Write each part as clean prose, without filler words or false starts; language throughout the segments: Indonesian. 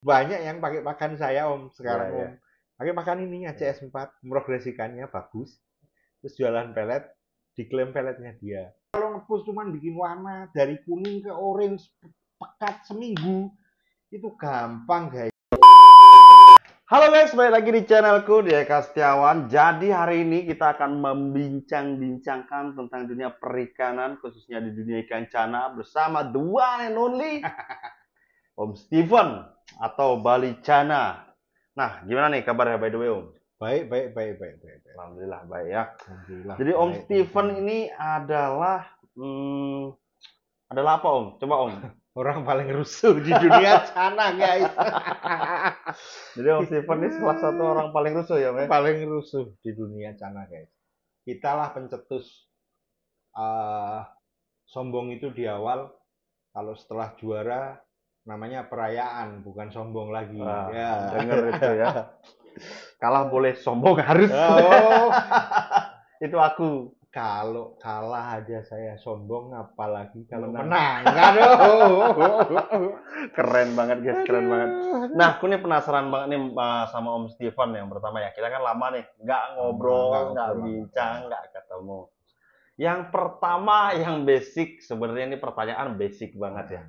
Banyak yang pakai pakan saya Om Iya, sekarang iya. Om. Pakai pakan ininya Iya. CS4, memprogresikannya bagus. Terus jualan pelet, diklaim peletnya dia. Kalau ngepus cuman bikin warna dari kuning ke orange pekat seminggu itu gampang guys. Halo guys, balik lagi di channelku Dia Kastiawan. Jadi hari ini kita akan membincang-bincangkan tentang dunia perikanan, khususnya di dunia ikan cana bersama the one and only Om Steven atau Bali Cana. Nah, gimana nih kabarnya by the way Om? Baik, baik, baik, baik, baik, baik. Alhamdulillah baik ya. Alhamdulillah Jadi Om baik Steven teman-teman. ini adalah adalah apa Om? Coba Om. Orang paling rusuh di dunia sana guys. Jadi Om Steven ini salah satu orang paling rusuh ya Om ya? Paling rusuh di dunia sana guys. Kita lah pencetus uh, sombong itu di awal. Kalau setelah juara namanya perayaan, bukan sombong lagi. Wah, Ya. denger itu ya. Kalah boleh, sombong harus. Oh, Itu aku. kalau kalah aja saya sombong, apalagi kalau Menang. menang. Aduh. Keren banget guys, keren banget. Aduh. Nah, aku nih penasaran banget nih sama Om Steven yang pertama ya. Kita kan lama nih, nggak Nggak ngobrol, nggak ngobrol lama. bincang, nggak ketemu. Yang pertama, yang basic, sebenarnya ini pertanyaan basic banget ya.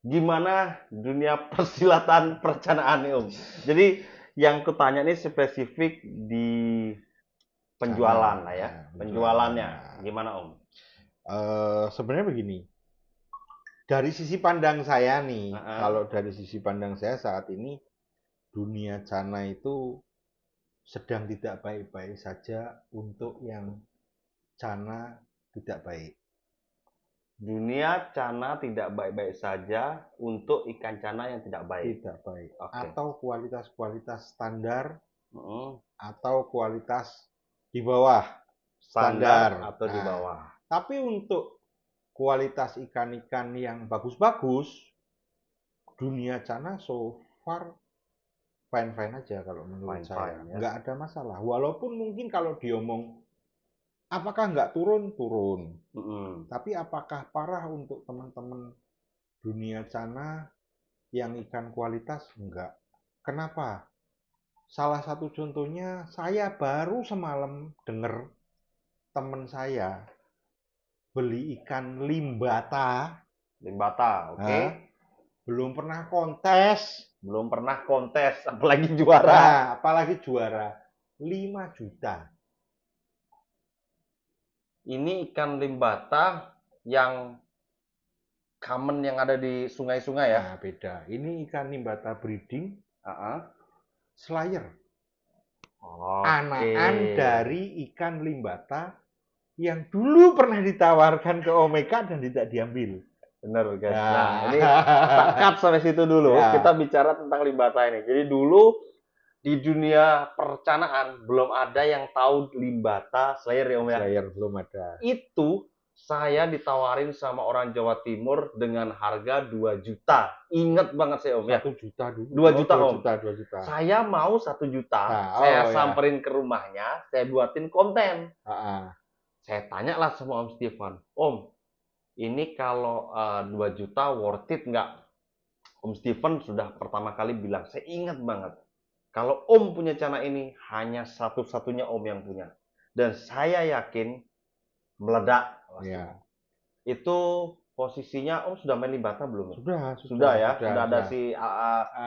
Gimana dunia persilatan perencanaan nih Om? Jadi yang kutanya ini spesifik di penjualan lah ya, penjualannya gimana Om? Sebenarnya begini, dari sisi pandang saya nih, Heeh. kalau dari sisi pandang saya saat ini dunia cana itu sedang tidak baik-baik saja untuk yang cana tidak baik. Dunia cana tidak baik-baik saja untuk ikan cana yang tidak baik. Tidak baik. Oke. Atau kualitas-kualitas standar Heeh. atau kualitas di bawah Standar standar. atau di bawah. Tapi untuk kualitas ikan-ikan yang bagus-bagus, dunia cana so far fine-fine aja kalau menurut saya. Fine-fine ya. Nggak ada masalah. Walaupun mungkin kalau diomong, apakah nggak turun? Turun. Heeh. Tapi apakah parah untuk teman-teman dunia cana yang ikan kualitas? Enggak. Kenapa? Salah satu contohnya, saya baru semalam dengar teman saya beli ikan limbata. Limbata, oke. Belum pernah kontes. Belum pernah kontes, apalagi juara. Nah, apalagi juara. 5 juta. Ini ikan limbata yang common yang ada di sungai-sungai ya. Nah, beda. Ini ikan limbata breeding Heeh. slayer. Oke. Anakan dari ikan limbata yang dulu pernah ditawarkan ke Omega dan tidak diambil. Benar guys. Ya. Nah, ini kita cut sampai situ dulu. Ya. Kita bicara tentang limbata ini. Jadi dulu di dunia perencanaan belum ada yang tahu limbata slayer ya Om ya. Slayer belum ada. Itu saya ditawarin sama orang Jawa Timur dengan harga 2 juta. Ingat banget saya Om ya. 1 juta dulu. 2 juta Om. 2 juta. Saya mau 1 juta. Nah, saya ya. samperin ke rumahnya, saya buatin konten. Saya tanyalah sama Om Steven, Om, ini kalau 2 juta worth it nggak? Om Steven sudah pertama kali bilang, saya ingat banget. Kalau Om punya cana ini, hanya satu-satunya Om yang punya. Dan saya yakin meledak. Ya. Itu posisinya Om sudah main limbata belum? Sudah ya? Sudah Sudah ada si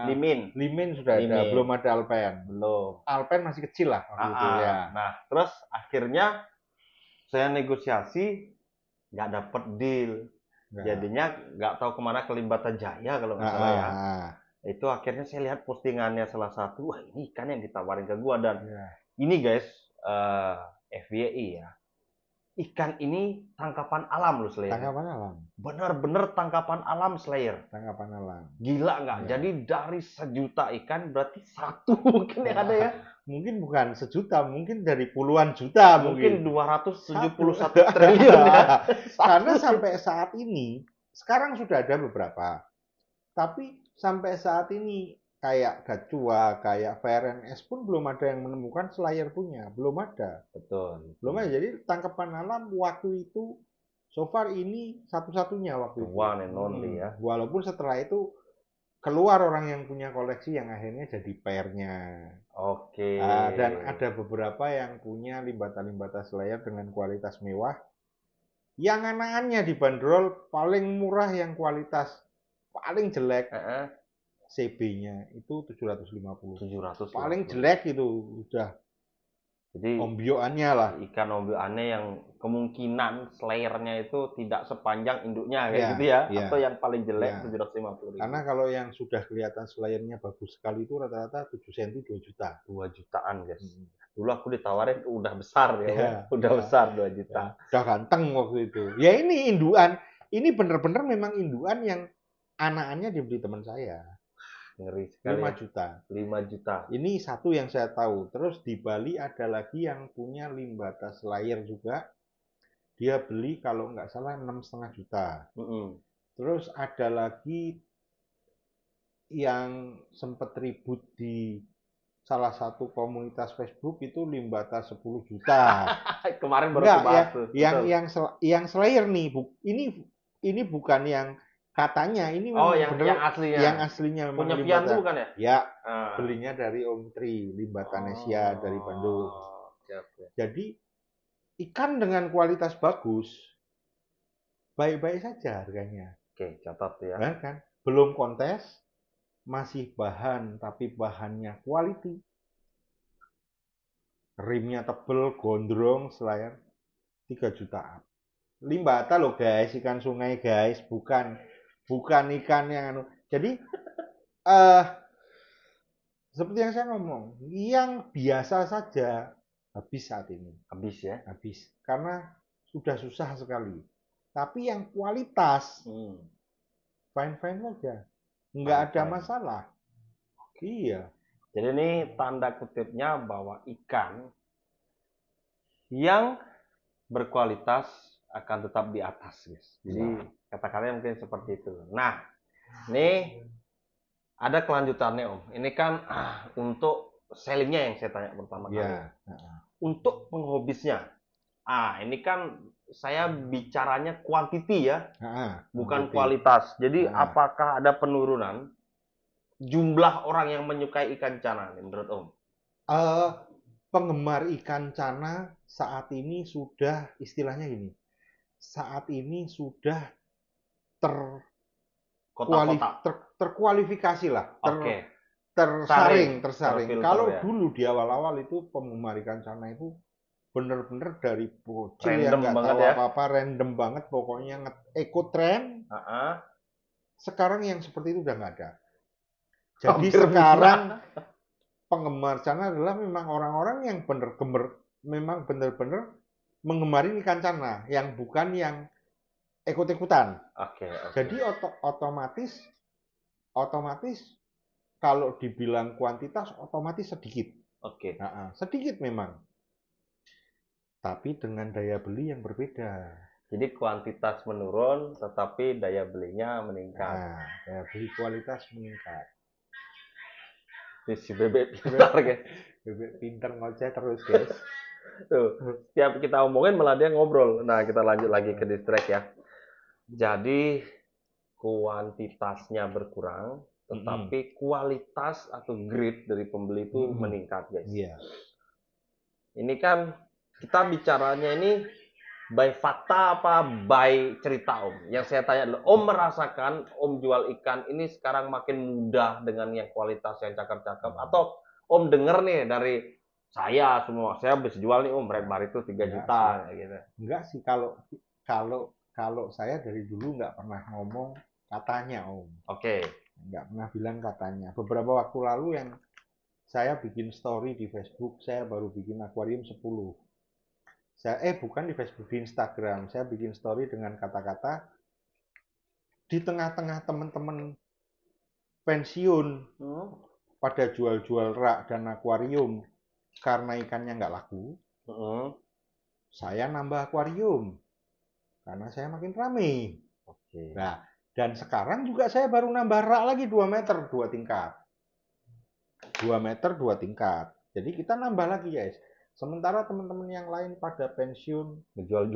Limin? Limin sudah ada, Limin. belum ada Alpen. Belum. Alpen masih kecil lah waktu itu ya. Nah, terus akhirnya saya negosiasi, nggak dapet deal. Jadinya nggak tahu kemana, ke Limbata Jaya kalau nggak salah ya. Itu akhirnya saya lihat postingannya salah satu, wah ini ikan yang ditawarin ke gua. Dan ini guys, FYI ya, ikan ini tangkapan alam loh Slayer. Tangkapan alam. Bener-bener tangkapan alam Slayer. Tangkapan alam. Gila nggak? Jadi dari 1 juta ikan berarti 1 mungkin yang ada ya. Mungkin bukan 1 juta, mungkin dari puluhan juta. Mungkin 271 triliun ya. Karena sampai saat ini, sekarang sudah ada beberapa. Tapi sampai saat ini, kayak Gacua, kayak VRNS pun belum ada yang menemukan slayer punya. Belum ada. Betul. Belum ada. Jadi tangkapan alam waktu itu, so far ini satu-satunya waktu itu. One and only ya. Walaupun setelah itu keluar orang yang punya koleksi yang akhirnya jadi pairnya. Oke. Dan ada beberapa yang punya limbata-limbata selayar dengan kualitas mewah, yang anak-anaknya dibanderol paling murah yang kualitas paling jelek. CB-nya itu 750. Paling jelek itu udah. Jadi ombyoannya lah. Ikan ombyoannya yang kemungkinan slayernya itu tidak sepanjang induknya kayak gitu ya. Atau yang paling jelek 750. Karena kalau yang sudah kelihatan slayernya bagus sekali itu rata-rata 7 cm 2 juta. 2 jutaan guys. Dulu aku ditawarin udah besar ya. Udah besar 2 juta. Udah ganteng waktu itu. Ya ini induan. Ini bener-bener memang induan yang anak-anaknya dibeli teman saya. Ngeri sekali. 5 juta. 5 juta. Ini satu yang saya tahu. Terus di Bali ada lagi yang punya limbata slayer juga. Dia beli kalau nggak salah 6,5 juta. Terus ada lagi yang sempat ribut di salah satu komunitas Facebook itu limbata 10 juta. Kemarin baru dibahas tuh. Yang slayer nih, ini bukan yang katanya, ini memang yang aslinya. Yang aslinya memang punya Pian tuh bukan ya? Ya, belinya dari Om Tri, limbata Nesia dari Bandung. Jadi ikan dengan kualitas bagus, baik-baik saja harganya. Oke, catat ya. Kan? Belum kontes, masih bahan, tapi bahannya quality. Rimnya tebel, gondrong, selayar 3 jutaan. Limbata loh guys, ikan sungai guys, bukan ikan yang Jadi seperti yang saya ngomong, yang biasa saja habis saat ini. Habis ya? Habis. Karena sudah susah sekali. Tapi yang kualitas fine-fine saja. Nggak ada masalah. Iya. Jadi ini tanda kutipnya bahwa ikan yang berkualitas akan tetap di atas, guys. Jadi kata-katanya mungkin seperti itu. Nah, ini ada kelanjutannya Om. Ini kan untuk sellingnya yang saya tanya pertama kali. Untuk penghobisnya. Ini kan saya bicaranya quantity ya, bukan kualitas. Jadi apakah ada penurunan jumlah orang yang menyukai ikan cana menurut Om? Penggemar ikan cana saat ini sudah istilahnya gini. Saat ini sudah terkualifikasi lah, tersaring. Kalau dulu di awal-awal itu penggemar ikan cana itu bener-bener dari bocil yang nggak tahu apa-apa, random banget, pokoknya eco trend. Sekarang yang seperti itu udah nggak ada. Jadi sekarang penggemar cana adalah memang orang-orang yang memang bener-bener menggemari ikan cana, yang bukan yang ikut-ikutan. Jadi otomatis kalau dibilang kuantitas otomatis sedikit. Sedikit memang. Tapi dengan daya beli yang berbeda. Jadi kuantitas menurun, tetapi daya belinya meningkat. Daya beli kualitas meningkat. Si Bebek pintar, guys. Bebek pintar ngoceh terus, guys. Tuh, setiap kita omongin malah dia ngobrol. Nah, kita lanjut lagi ke distract ya. Jadi kuantitasnya berkurang, tetapi kualitas atau grade dari pembeli itu meningkat, guys. Ini kan kita bicaranya ini by fakta apa by cerita Om? Yang saya tanya dulu, Om merasakan Om jual ikan ini sekarang makin mudah dengan yang kualitas yang cakep-cakep, atau Om denger nih dari saya semua, saya bisa jual nih Om, red bar itu 3 juta gitu. Enggak sih, kalau saya dari dulu nggak pernah ngomong katanya Om. Nggak pernah bilang katanya. Beberapa waktu lalu yang saya bikin story di Facebook, saya baru bikin akuarium 10. Bukan di Facebook, di Instagram. Saya bikin story dengan kata-kata, di tengah-tengah teman-teman pensiun pada jual-jual rak dan akuarium karena ikannya nggak laku, saya nambah akuarium karena saya makin rame. Nah, dan sekarang juga saya baru nambah rak lagi 2 meter 2 tingkat. 2 meter 2 tingkat. Jadi kita nambah lagi, guys. Sementara teman-teman yang lain pada pensiun jual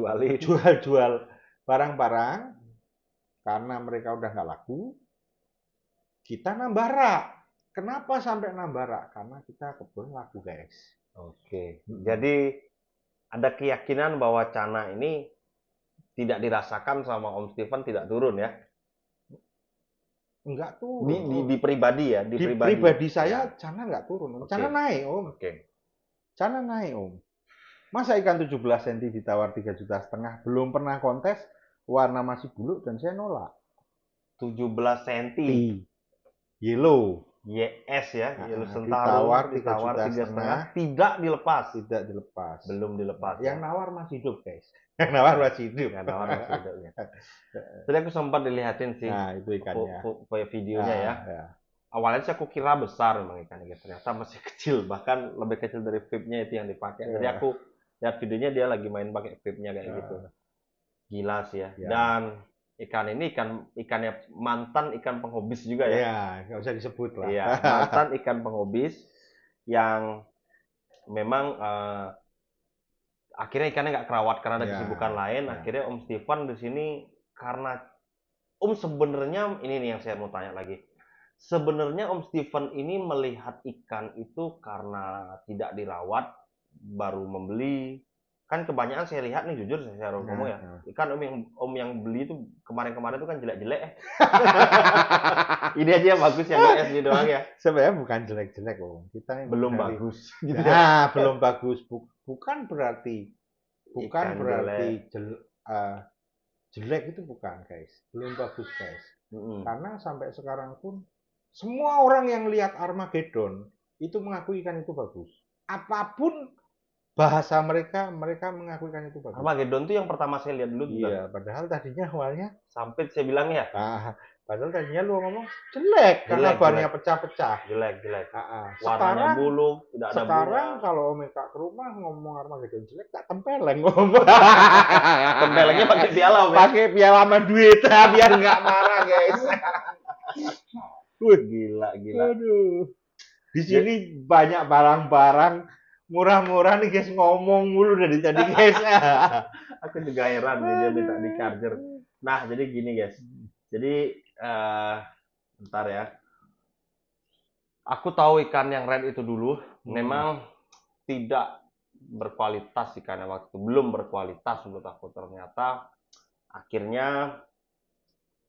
barang-barang karena mereka udah nggak laku. kita nambah rak. Kenapa sampai nambah rak? Karena kita kebun laku, guys. Oke. Jadi ada keyakinan bahwa Cana ini tidak dirasakan sama Om Steven tidak turun ya? Enggak turun. Di pribadi ya? Di pribadi saya, ya. Cana enggak turun. Oke. Cana naik, Om. Oke. Cana naik, Om. Masa ikan 17 cm ditawar 3,5 juta, belum pernah kontes, warna masih bulu, dan saya nolak. 17 cm. Yellow. YS ya, Yellow Sentarum, ditawar 3,5, tidak dilepas. Tidak dilepas. Belum dilepas. Yang nawar masih hidup, guys. Yang nawar masih hidup. Yang nawar masih hidup ya. Tadi aku sempat dilihatin sih. Nah, itu ikannya. Videonya ya. Awalnya sih aku kira besar memang ikannya, ternyata masih kecil, bahkan lebih kecil dari vape-nya itu yang dipakai. Jadi aku lihat videonya dia lagi main pakai vape-nya kayak gitu. Gila sih ya. Dan ikan ini ikannya mantan ikan penghobis juga ya. Iya, nggak usah disebut lah. Iya, mantan ikan penghobis yang memang akhirnya ikannya nggak kerawat karena ada kesibukan lain. Akhirnya Om Steven di sini karena sebenarnya ini nih yang saya mau tanya lagi. Sebenarnya Om Steven ini melihat ikan itu karena tidak dirawat, baru membeli. Kan kebanyakan saya lihat nih, jujur saya ngomong ya, ikan Om yang beli itu kemarin-kemarin itu kan jelek-jelek. Ini aja yang bagus yang SD doang ya. Sebenarnya bukan jelek-jelek, Om. Kita belum bagus. Gitu ya. Belum bagus. Bukan berarti jelek itu bukan, guys. Belum bagus, guys. Karena sampai sekarang pun semua orang yang lihat Armageddon itu mengakui ikan itu bagus. Apapun bahasa mereka mengakui ikan itu bagus. Armageddon itu yang pertama saya lihat dulu. Iya, padahal tadinya awalnya sampai saya bilang ya. Padahal tadinya lu ngomong jelek karena bannya pecah-pecah. Jelek. Warnanya bulu, tidak ada bulu. Sekarang kalau Om Eka ke rumah ngomong Armageddon jelek, tak tempeleng, Om. Tempelengnya pakai piala, Om. Pakai piala sama duit biar nggak marah, guys. Gila. Aduh. Di sini banyak barang-barang murah-murah nih, guys, ngomong mulu dari tadi, guys. Aku juga heran dia minta di charger. Nah, jadi gini, guys. Jadi bentar ya. Aku tahu ikan yang red itu dulu memang tidak berkualitas ikannya waktu itu, belum berkualitas menurut aku. Ternyata akhirnya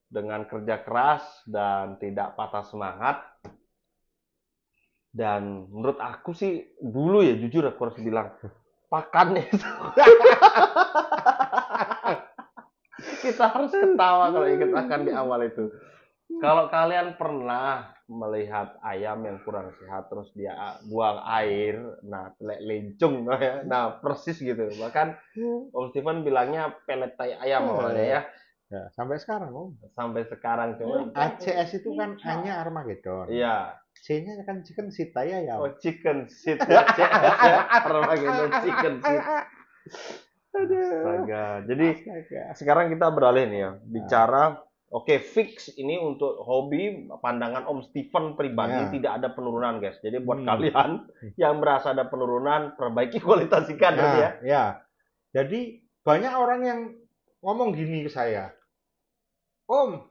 dengan kerja keras dan tidak patah semangat, dan menurut aku sih dulu ya, jujur aku harus bilang, pakannya itu kita harus ketawa kalau ingat akan di awal itu. Kalau kalian pernah melihat ayam yang kurang sehat terus dia buang air, nah lencung, nah persis gitu. Bahkan Om Steven bilangnya pelet tai ayam awalnya ya. Ya, sampai sekarang, Om. Sampai sekarang cuma ACS itu kan hanya Armageddon. Iya. C-nya kan chicken shit tai ayam. Oh, chicken shit. Armageddon chicken shit. Astaga. Jadi sekarang kita beralih nih ya, bicara fix ini untuk hobi, pandangan Om Steven pribadi tidak ada penurunan, guys. Jadi buat kalian yang merasa ada penurunan, perbaiki kualitas ikan ya. Ya. Jadi banyak orang yang ngomong gini ke saya. Om,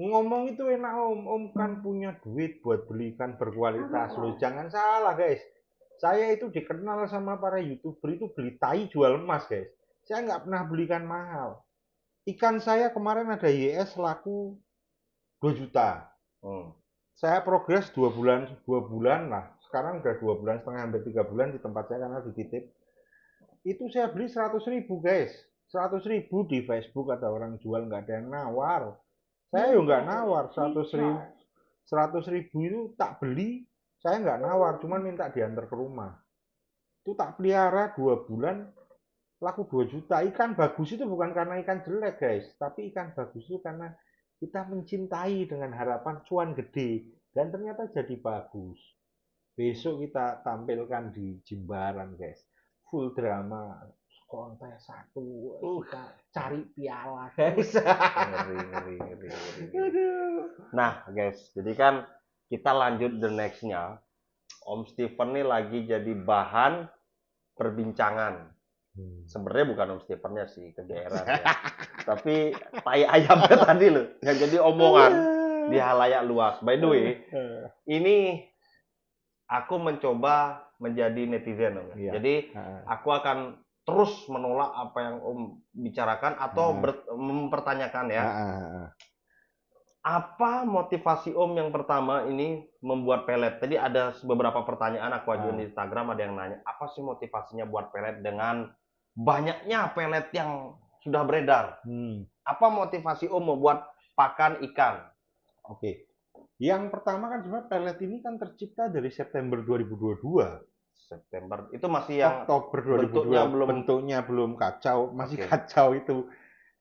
ngomong itu enak, Om. Om kan punya duit buat beli ikan berkualitas. Loh, jangan salah, guys. Saya itu dikenal sama para YouTuber itu beli tai jual emas, guys. Saya nggak pernah beli ikan mahal. Ikan saya kemarin ada YS laku 2 juta. Saya progres 2 bulan lah. Sekarang udah 2 bulan setengah, hampir 3 bulan di tempat saya karena dititip. Itu saya beli 100.000, guys. 100.000 di Facebook ada orang jual, nggak ada yang nawar. Saya juga nggak nawar. 100.000 itu tak beli. Saya nggak nawar, cuma minta diantar ke rumah. Itu tak pelihara 2 bulan, laku 2 juta. Ikan bagus itu bukan karena ikan jelek, guys. Tapi ikan bagus itu karena kita mencintai dengan harapan cuan gede. Dan ternyata jadi bagus. Besok kita tampilkan di Jimbaran, guys. Full drama. Kontes 1. Kita cari piala, guys. Ngeri. Nah, guys. Jadi kan kita lanjut the next-nya. Om Steven nih lagi jadi bahan perbincangan. Sebenarnya bukan Om Steven-nya sih, kegeeran ya. Tapi tai ayamnya tadi loh yang jadi omongan. di halayak luas. By the way, ini aku mencoba menjadi netizen, Om. Iya. Jadi aku akan terus menolak apa yang Om bicarakan atau mempertanyakan ya. Apa motivasi Om yang pertama ini membuat pelet? Tadi ada beberapa pertanyaan aku ajuin di Instagram, ada yang nanya, apa sih motivasinya buat pelet dengan banyaknya pelet yang sudah beredar? Apa motivasi Om membuat pakan ikan? Oke. Yang pertama kan sebenarnya pelet ini kan tercipta dari September 2022. September itu masih yang Oktober 2022 bentuknya belum kacau, masih kacau itu.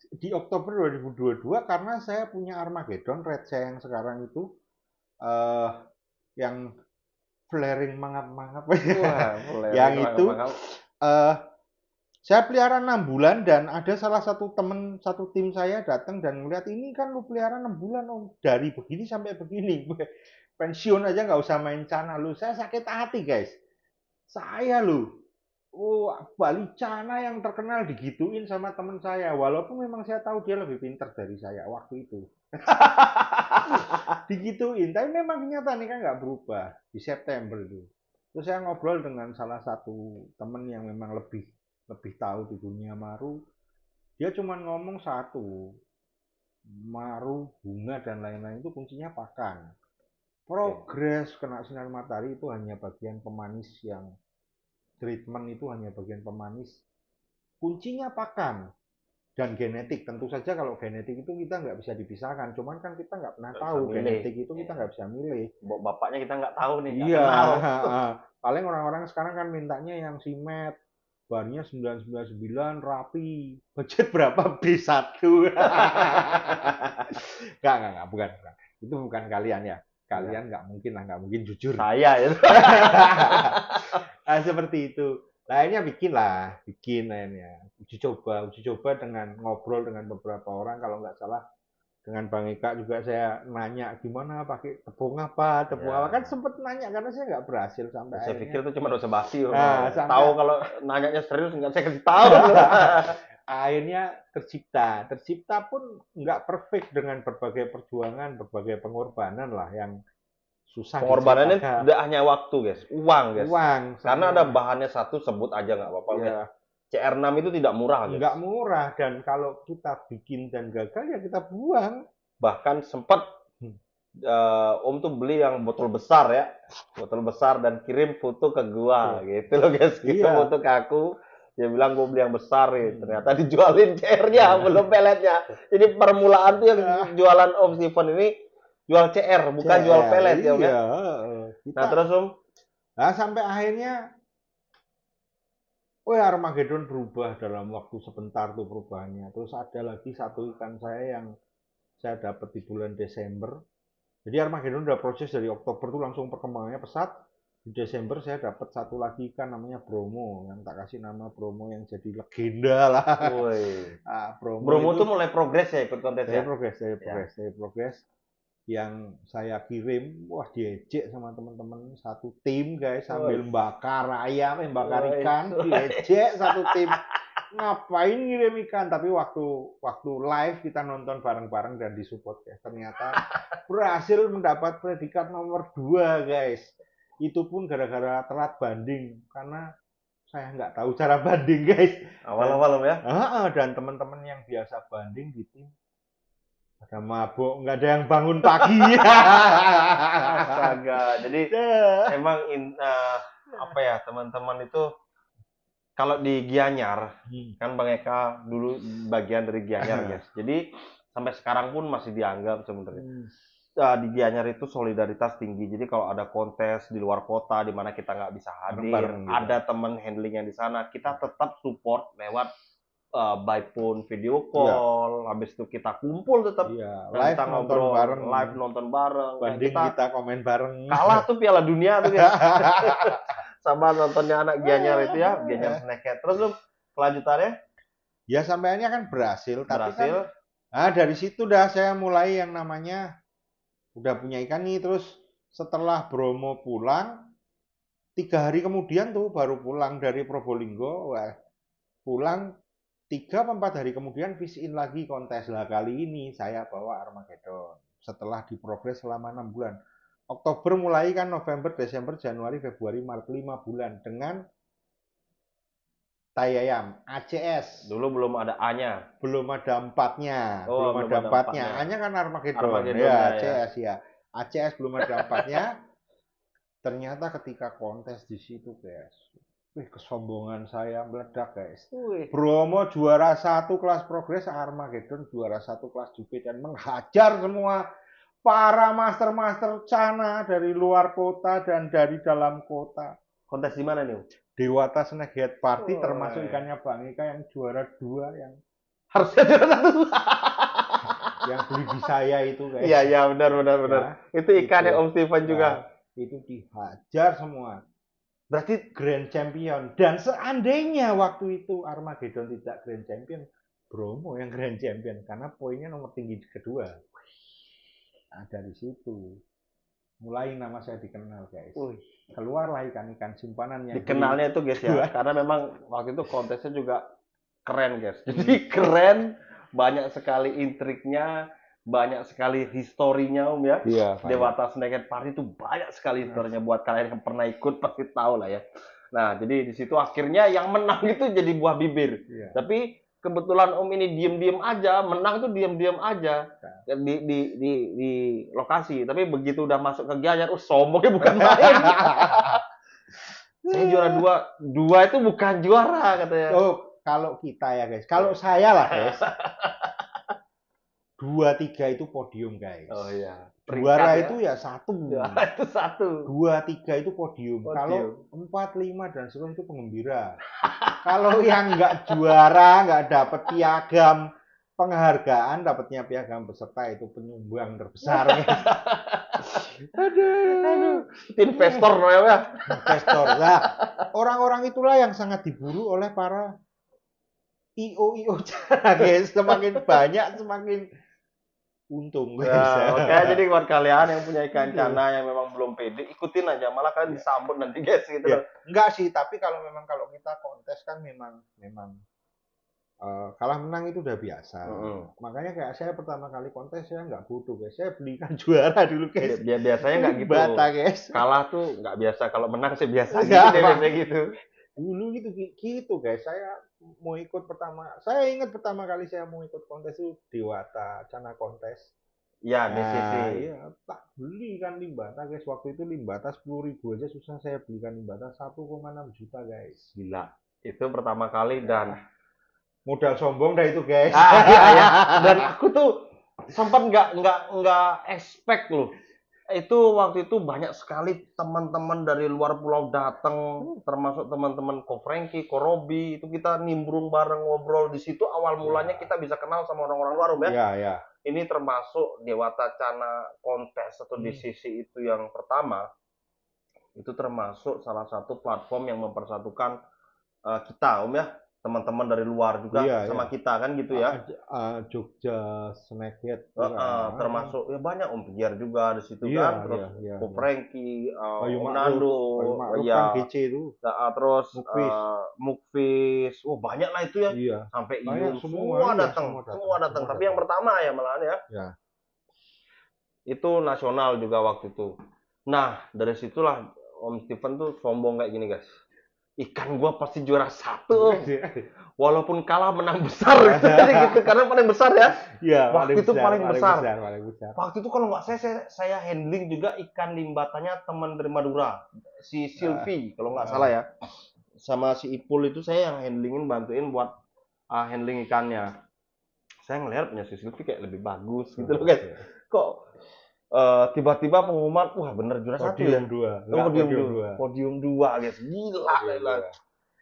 Di Oktober 2022 karena saya punya Armageddon red saya yang sekarang itu yang flaring mangap-mangap yang itu saya pelihara 6 bulan dan ada salah satu temen satu tim saya datang dan melihat ini kan lu pelihara 6 bulan Om, dari begini sampai begini pensiun aja nggak usah main cana lu. Saya sakit hati guys, saya lu balicana yang terkenal digituin sama teman saya, walaupun memang saya tahu dia lebih pintar dari saya waktu itu. Digituin, tapi memang kenyataannya kan nggak berubah di September itu. Terus saya ngobrol dengan salah satu teman yang memang lebih tahu di dunia maru. Dia cuma ngomong satu, maru, bunga dan lain-lain itu kuncinya pakan. Progres kena sinar matahari itu hanya bagian pemanis yang treatment itu hanya bagian pemanis. Kuncinya pakan dan genetik. Tentu saja kalau genetik itu kita nggak bisa dipisahkan. Cuman kan kita nggak pernah tahu genetik itu kita nggak bisa milih. Bapaknya kita nggak tahu nih. Iya. Paling orang-orang sekarang kan mintanya yang simet, barnya 999 rapi. Budget berapa B1? Nggak, bukan. Itu bukan kalian ya. Kalian nggak mungkin lah, nggak mungkin jujur. Saya itu. Nah, seperti itu. Lainnya bikin lainnya. Uji coba dengan ngobrol dengan beberapa orang. Kalau nggak salah dengan Bang Eka juga saya nanya gimana pakai tepung apa kan sempet nanya karena saya nggak berhasil sampai saya akhirnya. Pikir itu cuma dosa basi. Tahu kalau nanyanya serius nggak saya kasih tahu. Akhirnya tercipta pun nggak perfect dengan berbagai perjuangan, berbagai pengorbanan lah yang susah. Pengorbanannya tidak hanya waktu guys, uang guys. Karena ada bahannya satu, sebut aja nggak apa-apa. Ya. CR6 itu tidak murah guys. Nggak murah, dan kalau kita bikin dan gagal ya kita buang. Bahkan sempat Om tuh beli yang botol besar ya, botol besar dan kirim foto ke gua gitu loh guys. Kirim foto ke aku. Dia bilang gue beli yang besar ternyata dijualin CR-nya belum peletnya. Jadi permulaan tuh yang jualan Om Steven ini jual CR bukan jual pelet ya Om. Nah terus Om, sampai akhirnya Armageddon berubah dalam waktu sebentar tuh perubahannya. Terus ada lagi satu ikan saya yang saya dapat di bulan Desember. Jadi Armageddon udah proses dari Oktober tuh langsung perkembangannya pesat. Di Desember saya dapat satu lagi ikan namanya Bromo, yang tak kasih nama Bromo yang jadi legenda lah. Bromo tuh mulai progres ya ikut kontesnya. Progres. Yang saya kirim, diejek sama teman-teman satu tim guys, sambil bakar ayam, bakar ikan, diejek satu tim. Ngapain ngirim ikan? Tapi waktu live kita nonton bareng-bareng dan disupport guys, ternyata berhasil mendapat predikat nomor 2 guys. Itu pun gara-gara telat banding, karena saya nggak tahu cara banding guys. Awal-awal ya. Dan teman-teman yang biasa banding di tim ada mabuk, nggak ada yang bangun pagi. Astaga. Jadi emang teman-teman itu kalau di Gianyar kan Bang Eka dulu bagian dari Gianyar guys. Jadi sampai sekarang pun masih dianggap sebenarnya. Di Gianyar itu solidaritas tinggi. Jadi kalau ada kontes di luar kota di mana kita nggak bisa hadir, ada teman handling yang di sana, kita tetap support lewat by phone video call. Habis itu kita kumpul tetap live nonton bareng. Banding kita komen bareng. Kalah tuh Piala Dunia tuh guys. Sama nontonnya anak Gianyar itu ya, Gianyar Snacket. Terus kelanjutannya? Ya sampainya kan berhasil. Tapi kan, dari situ saya mulai yang namanya udah punya ikan nih. Terus setelah Bromo pulang, 3 hari kemudian tuh baru pulang dari Probolinggo. Pulang 3-4 hari kemudian fish in lagi kontes lah. Kali ini saya bawa Armageddon. setelah diprogres selama 6 bulan. Oktober mulai kan, November, Desember, Januari, Februari, Maret, 5 bulan dengan tai ayam, ACS. Dulu belum ada A-nya. Belum ada 4-nya. Oh, belum ada 4-nya. A-nya kan Armageddon. Ya, ACS ya. ACS belum ada 4-nya. Ternyata ketika kontes di situ, guys. Kesombongan saya meledak, guys. Bromo juara 1 kelas progres, Armageddon juara 1 kelas jupit, dan menghajar semua para master-master Cana dari luar kota dan dari dalam kota. Kontes di mana nih? Dewata Snakehead Party, termasuk ikannya Bang Ika yang juara 2, yang harusnya juara 1. yang beli di saya itu, guys. Iya, benar. Ya, itu ikannya Om Steven juga. Itu dihajar semua. Berarti Grand Champion. Dan seandainya waktu itu Armageddon tidak Grand Champion, Bromo yang Grand Champion, karena poinnya nomor tinggi kedua. Nah, dari situ mulai nama saya dikenal, guys. Keluarlah ikan-ikan simpanannya. Dikenalnya itu, guys, ya. Karena memang waktu itu kontesnya juga keren, guys. Jadi keren, banyak sekali intriknya, banyak sekali historinya, Om, ya. Iya, Dewata Snakehead Party itu banyak sekali historinya. Buat kalian yang pernah ikut pasti tahu lah ya. Nah, jadi di situ akhirnya yang menang itu jadi buah bibir. Iya. Tapi kebetulan Om ini diem-diem aja, menang tuh diem-diem aja di lokasi. Tapi begitu udah masuk ke Gianyar, sombongnya bukan main. Saya juara 2 itu bukan juara katanya. Oh, kalau kita ya, guys. Kalau saya lah, guys. 2-3 itu podium, guys. Oh iya. Juara itu ya 1. Juara itu 1. 2-3 itu podium. Kalau 4-5 dan seterusnya itu penggembira. Kalau yang nggak juara, nggak dapat piagam penghargaan, dapatnya piagam peserta, itu penyumbang terbesar. Aduh. Investor ya. Investor. Nah, orang-orang itulah yang sangat diburu oleh para IO Cana, guys. Semakin banyak, semakin untung, guys. Ya, oke, jadi buat kalian yang punya ikan Cana yang memang belum pede, ikutin aja, malah kalian disambut nanti, guys, gitu. Ya. Enggak sih, tapi kalau kita kontes kan memang kalah menang itu udah biasa. Makanya kayak saya pertama kali kontes, saya nggak butuh, guys. Saya belikan juara dulu, guys. Biasanya nggak gitu. Bata, guys. Kalah tuh nggak biasa, kalau menang sih biasa. Biasanya gitu. Dulu gitu, guys. Saya mau ikut saya ingat pertama kali saya mau ikut kontes itu Dewata Cana kontes. Ya, DCC. Iya, tak beli kan limbata, guys. Waktu itu limbata 10.000 aja susah saya belikan limbata 1,6 juta, guys. Gila. Itu pertama kali dan modal sombong dah itu, guys. Iya. Dan aku tuh sempat nggak expect loh. Itu waktu itu banyak sekali teman-teman dari luar pulau datang, termasuk teman-teman Ko Franky, Ko Robi, itu kita nimbrung bareng, ngobrol di situ. Awal mulanya kita bisa kenal sama orang-orang luar, Om, ya. Iya. Ini termasuk Dewata Cana kontes atau DCC itu yang pertama. Itu termasuk salah satu platform yang mempersatukan kita, Om, ya. Teman-teman dari luar juga sama kita kan gitu ya. Jogja Snakehead termasuk ya banyak Om Pijar juga di situ kan, terus Ko Franky, Om Nando, ya GC itu. Terus Mukfis. Banyak lah itu ya. Iya. Sampai Iyun semua datang. Tapi yang pertama ya malahan ya. Ya. Itu nasional juga waktu itu. Nah, dari situlah Om Steven tuh sombong kayak gini, guys. Ikan gua pasti juara 1, walaupun kalah menang besar gitu, karena paling besar ya. Iya, waktu itu paling besar. Besar. Waktu itu kalau nggak saya handling juga ikan limbatannya teman dari Madura, si Silvi kalau nggak salah ya, sama si Ipul itu saya yang bantuin buat handling ikannya. Saya ngelihat punya si Silvi kayak lebih bagus gitu loh, guys. Kok tiba-tiba pengumuman, wah bener juara 1 ya. Podium 2, guys. Gila.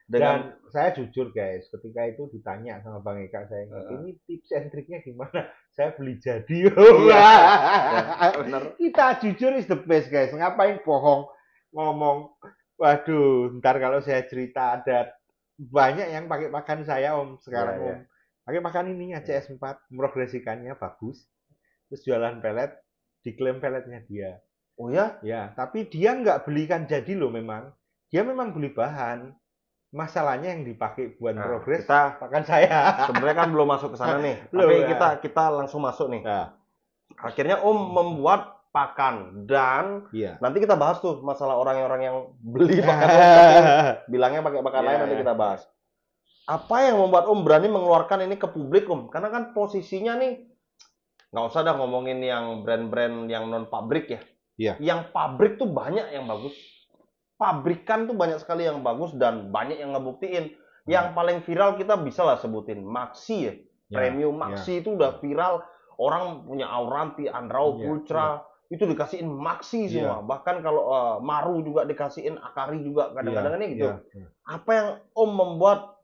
Dan saya jujur, guys, ketika itu ditanya sama Bang Eka, saya ini tips and triknya gimana? Saya beli jadi. Bener. Kita jujur is the best, guys. Ngapain bohong ngomong? Waduh, ntar kalau saya cerita ada banyak yang pakai pakan saya, Om, sekarang, Om. Pakai pakan ini ACS 4, progresikannya bagus. Terus jualan pelet, diklaim peletnya dia. Oh ya? Ya, tapi dia nggak belikan jadi loh memang. Dia memang beli bahan. Masalahnya yang dipakai buat progres pakan saya. Sebenarnya kan belum masuk ke sana nih. Tapi kita langsung masuk nih. Akhirnya Om membuat pakan dan nanti kita bahas tuh masalah orang-orang yang beli pakan Om tapi bilangnya pakai pakan lain, nanti kita bahas. Apa yang membuat Om berani mengeluarkan ini ke publik Om? Karena kan posisinya nih, nggak usah dah ngomongin yang brand-brand yang non pabrik ya. Yang pabrik tuh banyak yang bagus. Pabrikan tuh banyak sekali yang bagus dan banyak yang ngebuktiin. Yang paling viral kita bisa lah sebutin Maxi ya. Premium Maxi itu udah viral. Orang punya Auranti, Andrao, Pulcra itu dikasihin Maxi semua. Bahkan kalau Maru juga dikasihin, Akari juga kadang-kadang ini gitu. Apa yang Om membuat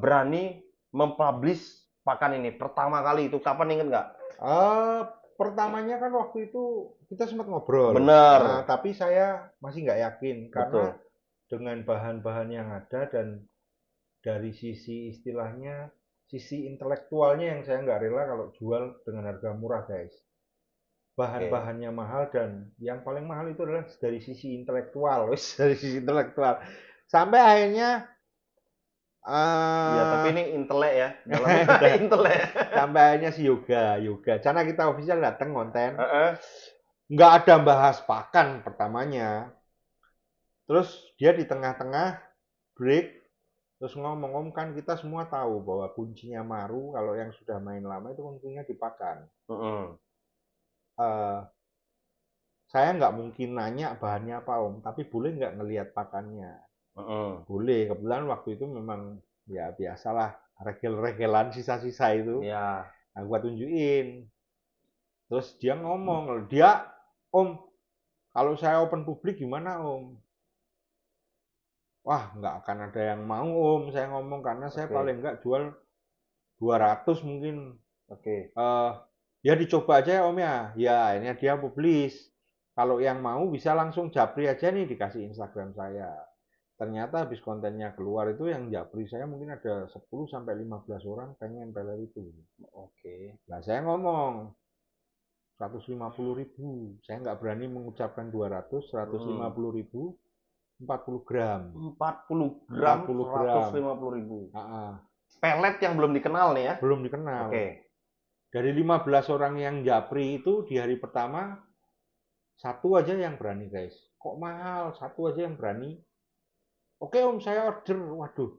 berani mempublish pakan ini pertama kali itu kapan, inget nggak? Pertamanya kan waktu itu kita sempat ngobrol. Benar. Tapi saya masih nggak yakin karena dengan bahan-bahan yang ada dan dari sisi istilahnya, sisi intelektualnya yang saya nggak rela kalau jual dengan harga murah, guys. Bahan-bahannya mahal dan yang paling mahal itu adalah dari sisi intelektual, dari sisi intelektual. Sampai akhirnya ya, tapi ini intelek ya, dalam intelek. Sampai akhirnya si Yoga. Karena kita official datang konten. Nggak ada bahas pakan pertamanya. Terus dia di tengah-tengah break. Terus ngomong, Om, kan kita semua tahu bahwa kuncinya Maru, kalau yang sudah main lama itu kuncinya di pakan. Saya nggak mungkin nanya bahannya apa, Om. Tapi boleh nggak ngelihat pakannya? Boleh. Kebetulan waktu itu memang ya biasalah regel-regelan sisa-sisa itu. Nah, gua tunjukin. Terus dia ngomong, Om, kalau saya open publik gimana, Om? Wah, nggak akan ada yang mau, Om. Saya ngomong karena saya paling nggak jual 200 mungkin. Ya dicoba aja ya, Om ya. Ya, ini dia publis. Kalau yang mau bisa langsung japri aja nih, dikasih Instagram saya. Ternyata habis kontennya keluar itu yang japri saya mungkin ada 10-15 orang pengen peler itu. Nah, saya ngomong 150.000. Saya nggak berani mengucapkan 200, 150.000, 40 gram. 40 gram, 150.000. Pelet yang belum dikenal nih ya? Belum dikenal. Dari 15 orang yang japri itu di hari pertama, satu aja yang berani, guys. Kok mahal? Satu aja yang berani. Oke, Om, saya order. Waduh.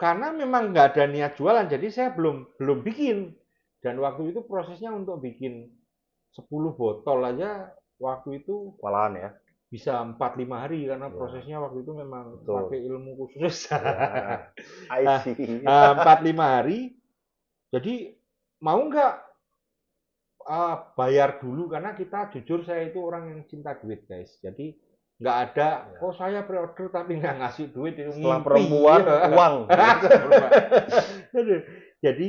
Karena memang nggak ada niat jualan, jadi saya belum bikin. Dan waktu itu prosesnya untuk bikin 10 botol aja waktu itu walahan ya. Bisa 4-5 hari karena prosesnya waktu itu memang pakai ilmu khusus. I see. 4-5 hari. Jadi mau nggak bayar dulu, karena kita jujur saya itu orang yang cinta duit, guys. Jadi nggak ada, saya pre-order tapi nggak ngasih duit. Setelah perempuan, uang. Jadi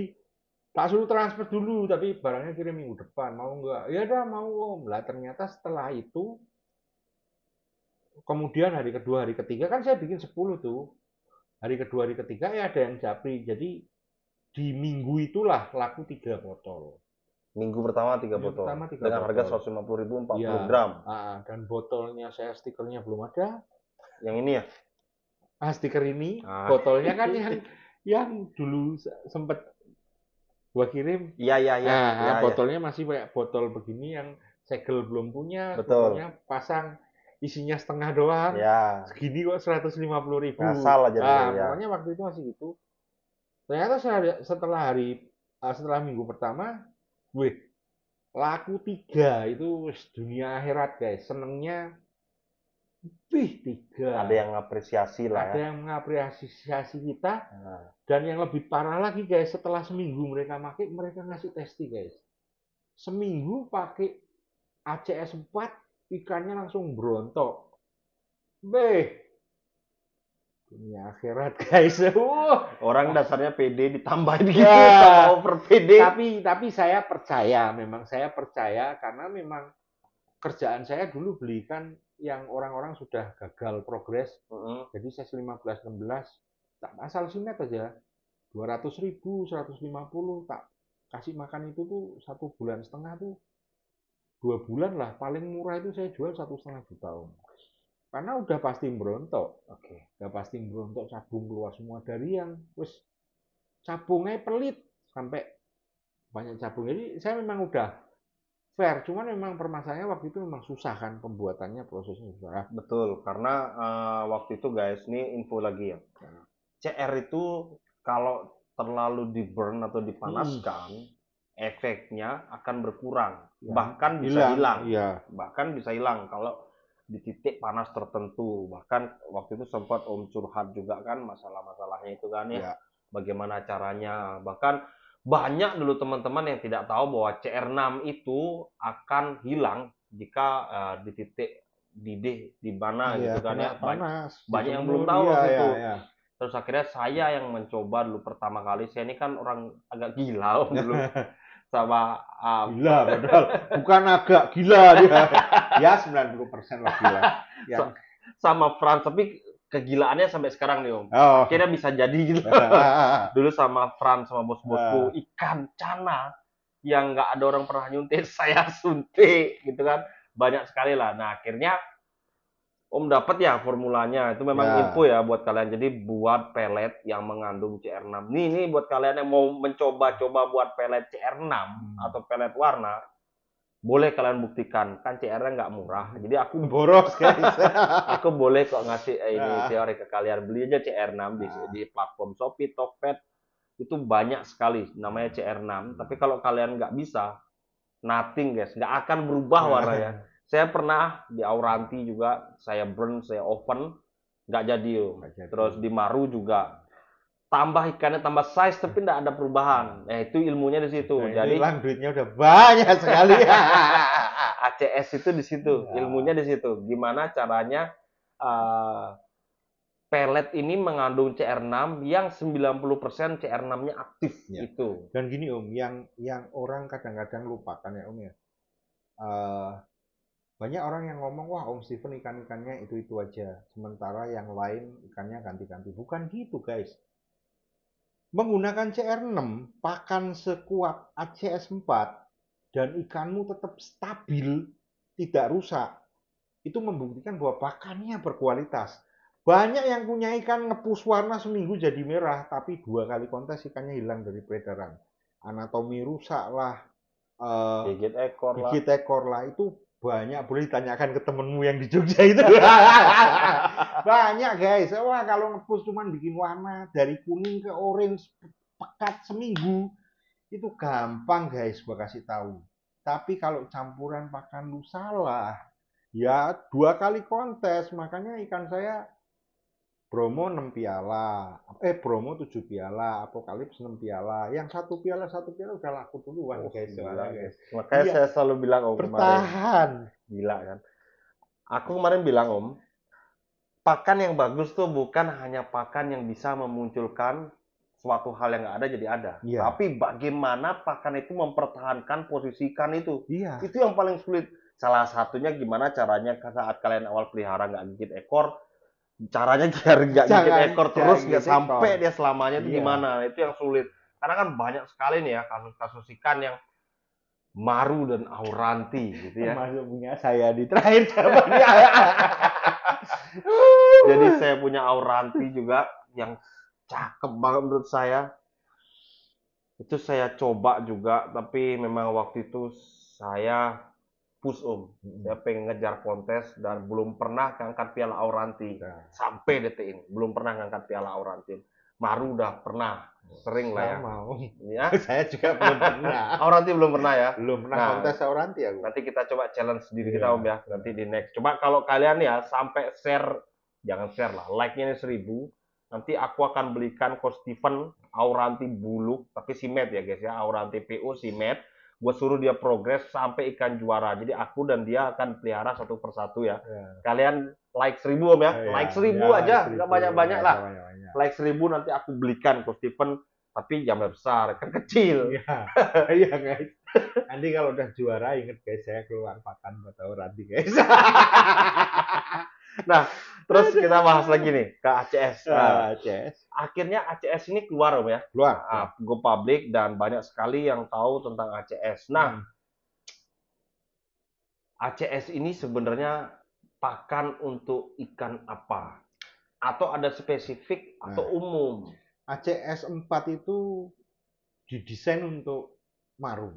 tak suruh transfer dulu, tapi barangnya kirim minggu depan. Mau nggak? Ya udah, mau, Om. Lah ternyata setelah itu, kemudian hari kedua, hari ketiga kan saya bikin 10 tuh. Hari kedua, hari ketiga ya ada yang japri. Jadi di minggu itulah laku 3 botol. Minggu pertama 3 botol. Dengan harga 150.000 40 gram. Dan botolnya saya stikernya belum ada. Yang ini ya? Stiker ini. Botolnya kan yang dulu sempet gua kirim. Iya. Botolnya masih kayak botol begini yang segel belum punya. Betul. Botolnya pasang, isinya setengah doang. Segini kok 150.000. Ngasal aja. Pokoknya waktu itu masih gitu. Ternyata setelah minggu pertama, laku 3. Itu dunia akhirat, guys. Senengnya 3. Ada yang ngapresiasi lah. Ada yang mengapresiasi kita. Dan yang lebih parah lagi, guys, setelah seminggu mereka pakai, mereka ngasih testi, guys. Seminggu pakai ACS 4, ikannya langsung berontok. Dunia akhirat, guys. Orang dasarnya PD ditambahin gitu, tambah over PD. Tapi saya percaya, memang saya percaya karena memang kerjaan saya dulu belikan yang orang-orang sudah gagal progres. Jadi saya 15-16 tak asal sinet aja 200.000, 150 tak kasih makan itu tuh 1,5 bulan tuh 2 bulan lah, paling murah itu saya jual 1,5 juta, Om. Karena udah pasti berontok. Udah pasti berontok, cabung keluar semua. Dari yang cabungnya pelit sampai banyak cabung. Jadi saya memang udah fair, cuman memang permasalahannya waktu itu memang susah kan pembuatannya, prosesnya susah. Betul, karena waktu itu guys, ini info lagi ya. CR itu kalau terlalu di burn atau dipanaskan, efeknya akan berkurang, Ya, bahkan bisa hilang. Iya. Bahkan bisa hilang kalau di titik panas tertentu. Bahkan waktu itu sempat Om curhat juga kan masalah-masalahnya itu kan ya. Ya. Bagaimana caranya. Bahkan banyak dulu teman-teman yang tidak tahu bahwa CR6 itu akan hilang jika di titik didih di mana Iya, gitu kan ya. panas, Banyak yang belum dijemur, tahu iya, waktu iya, itu. iya. Terus akhirnya saya yang mencoba dulu pertama kali. Saya ini kan orang agak gila Om dulu. Sama Gila padahal bukan agak gila dia. Ya 90% lah gila. Ya. Sama Frans, tapi kegilaannya sampai sekarang nih Om. Oh. Akhirnya bisa jadi gitu. Dulu sama Frans sama bos-bosku ikan cana yang nggak ada orang pernah nyuntik, saya suntik gitu kan. Banyak sekali lah. Nah akhirnya Om dapat ya formulanya. Itu memang info ya buat kalian. Jadi buat pelet yang mengandung CR6. Nih buat kalian yang mau mencoba-coba buat pelet CR6 atau pelet warna, boleh kalian buktikan. Kan CR-nya nggak murah. Jadi aku boros guys. aku boleh kok ngasih ini teori ke kalian. Beli aja CR6 di platform Shopee, Tokped. Itu banyak sekali namanya CR6. Tapi kalau kalian nggak bisa, nothing guys. Nggak akan berubah warnanya. Saya pernah di Auranti juga, saya burn, saya oven, nggak jadi Om. Terus di Maru juga, tambah ikannya tambah size tapi nggak ada perubahan. Nah itu ilmunya di situ. Nah, jadi hilang duitnya udah banyak sekali. ACS itu di situ, ilmunya di situ. Gimana caranya pelet ini mengandung CR6 yang 90% CR6-nya aktif Ya. itu. Dan gini Om, yang orang kadang-kadang lupakan ya Om ya. Banyak orang yang ngomong, wah Om Steven ikan-ikannya itu-itu aja. Sementara yang lain ikannya ganti-ganti. Bukan gitu guys. Menggunakan CR6, pakan sekuat ACS4, dan ikanmu tetap stabil, tidak rusak. Itu membuktikan bahwa pakannya berkualitas. Banyak yang punya ikan ngepus warna seminggu jadi merah, tapi 2 kali kontes ikannya hilang dari peredaran. Anatomi rusak lah, Gigit ekor lah. gigit ekor lah. Itu banyak, boleh ditanyakan ke temenmu yang di Jogja itu. Banyak guys. Wah kalau ngepus cuman bikin warna dari kuning ke orange pekat seminggu, itu gampang guys gua kasih tahu. Tapi kalau campuran pakan lu salah, ya 2 kali kontes. Makanya ikan saya Bromo 6 piala, Bromo 7 piala, Apokalips 6 piala. Yang satu piala udah laku duluan guys. Guys. Makanya saya selalu bilang Om bertahan. Kemarin. Gila kan. Aku kemarin bilang Om, pakan yang bagus tuh bukan hanya pakan yang bisa memunculkan suatu hal yang nggak ada jadi ada. Iya. Tapi bagaimana pakan itu mempertahankan posisi ikan itu. Iya. Itu yang paling sulit. Salah satunya gimana caranya saat kalian awal pelihara nggak gigit ekor, caranya biar nggak gigit ekor terus nggak sampai dia selamanya itu gimana. Itu yang sulit. Karena kan banyak sekali nih ya kasus-kasus ikan yang Maru dan Auranti gitu ya. Termasuk punya saya di terakhir sama dia. Jadi saya punya Auranti juga yang cakep banget menurut saya. Itu saya coba juga, tapi memang waktu itu saya push Om. Saya pengen ngejar kontes dan belum pernah ngangkat piala Auranti. Sampai detik ini belum pernah ngangkat piala Auranti. Maru udah pernah, sering lah ya. Ya. Saya juga belum pernah. Auranti belum pernah ya. Belum pernah kontes Auranti aku. Nanti kita coba challenge diri kita Om ya. Nanti di next. Coba kalau kalian ya sampai share, jangan share lah, like-nya ini 1000. Nanti aku akan belikan Coach Steven Auranti buluk, tapi simet ya guys ya. Auranti PO simet. Gue suruh dia progres sampai ikan juara. Jadi aku dan dia akan pelihara satu persatu ya. Kalian like 1000 Om ya. Like 1000 aja, nggak banyak-banyak lah. Like 1000 nanti aku belikan Coach Steven, tapi jamnya besar, kan kecil. Iya guys. Nanti kalau udah juara inget guys, saya keluar pakan buat Auranti guys. Nah, terus kita bahas lagi nih ke ACS. ACS. Akhirnya ACS ini keluar Om ya. Keluar. Go public dan banyak sekali yang tahu tentang ACS. Nah, ACS ini sebenarnya pakan untuk ikan apa? Atau ada spesifik atau umum? ACS 4 itu didesain untuk Maru.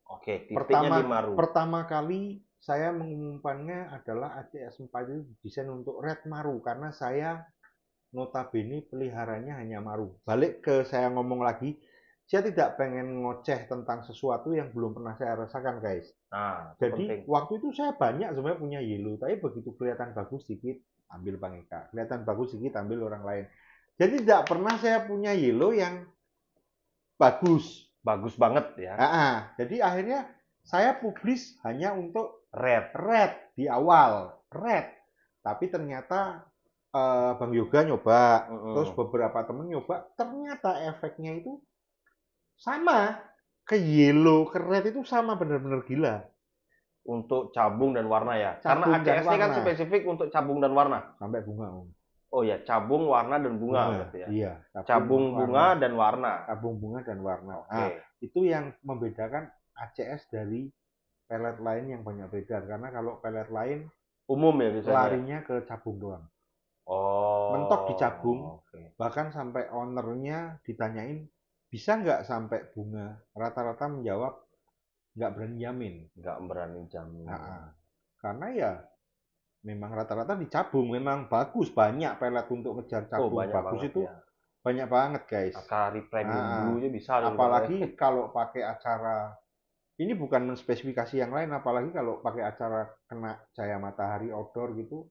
Oke, titiknya di Maru. Pertama kali saya mengumumkannya adalah ACS 4 itu desain untuk red Maru karena saya notabene peliharanya hanya Maru. Balik ke saya ngomong lagi, saya tidak pengen ngoceh tentang sesuatu yang belum pernah saya rasakan, guys. Nah, jadi penting. Waktu itu saya banyak sebenarnya punya yellow, tapi begitu kelihatan bagus sedikit ambil Bang Eka, kelihatan bagus sedikit ambil orang lain. Jadi tidak pernah saya punya yellow yang bagus banget ya. Jadi akhirnya saya publis hanya untuk red di awal, red. Tapi ternyata Bang Yoga nyoba, terus beberapa temen nyoba, ternyata efeknya itu sama, ke yellow, ke red itu sama, bener-bener gila. Untuk cabung dan warna ya? Karena ACS-nya kan spesifik untuk cabung dan warna. Sampai bunga, Om. Oh ya, cabung, warna, dan bunga berarti ya? Iya. Cabung, bunga, dan warna. Cabung, bunga, dan warna. Okay. Itu yang membedakan ACS dari pelet lain yang banyak beda. Karena kalau pelet lain umum ya biasanya? Larinya ke cabung doang. Mentok di cabung. Bahkan sampai ownernya ditanyain, bisa nggak sampai bunga? Rata-rata menjawab, nggak berani jamin. Nggak berani jamin. Karena ya memang rata-rata dicabung, memang bagus, banyak pelet untuk ngejar cabung bagus itu ya. Banyak banget, guys. Akari premium dulunya bisa. Apalagi kalau pakai acara, ini bukan menspesifikasi yang lain, apalagi kalau pakai acara kena cahaya matahari outdoor gitu,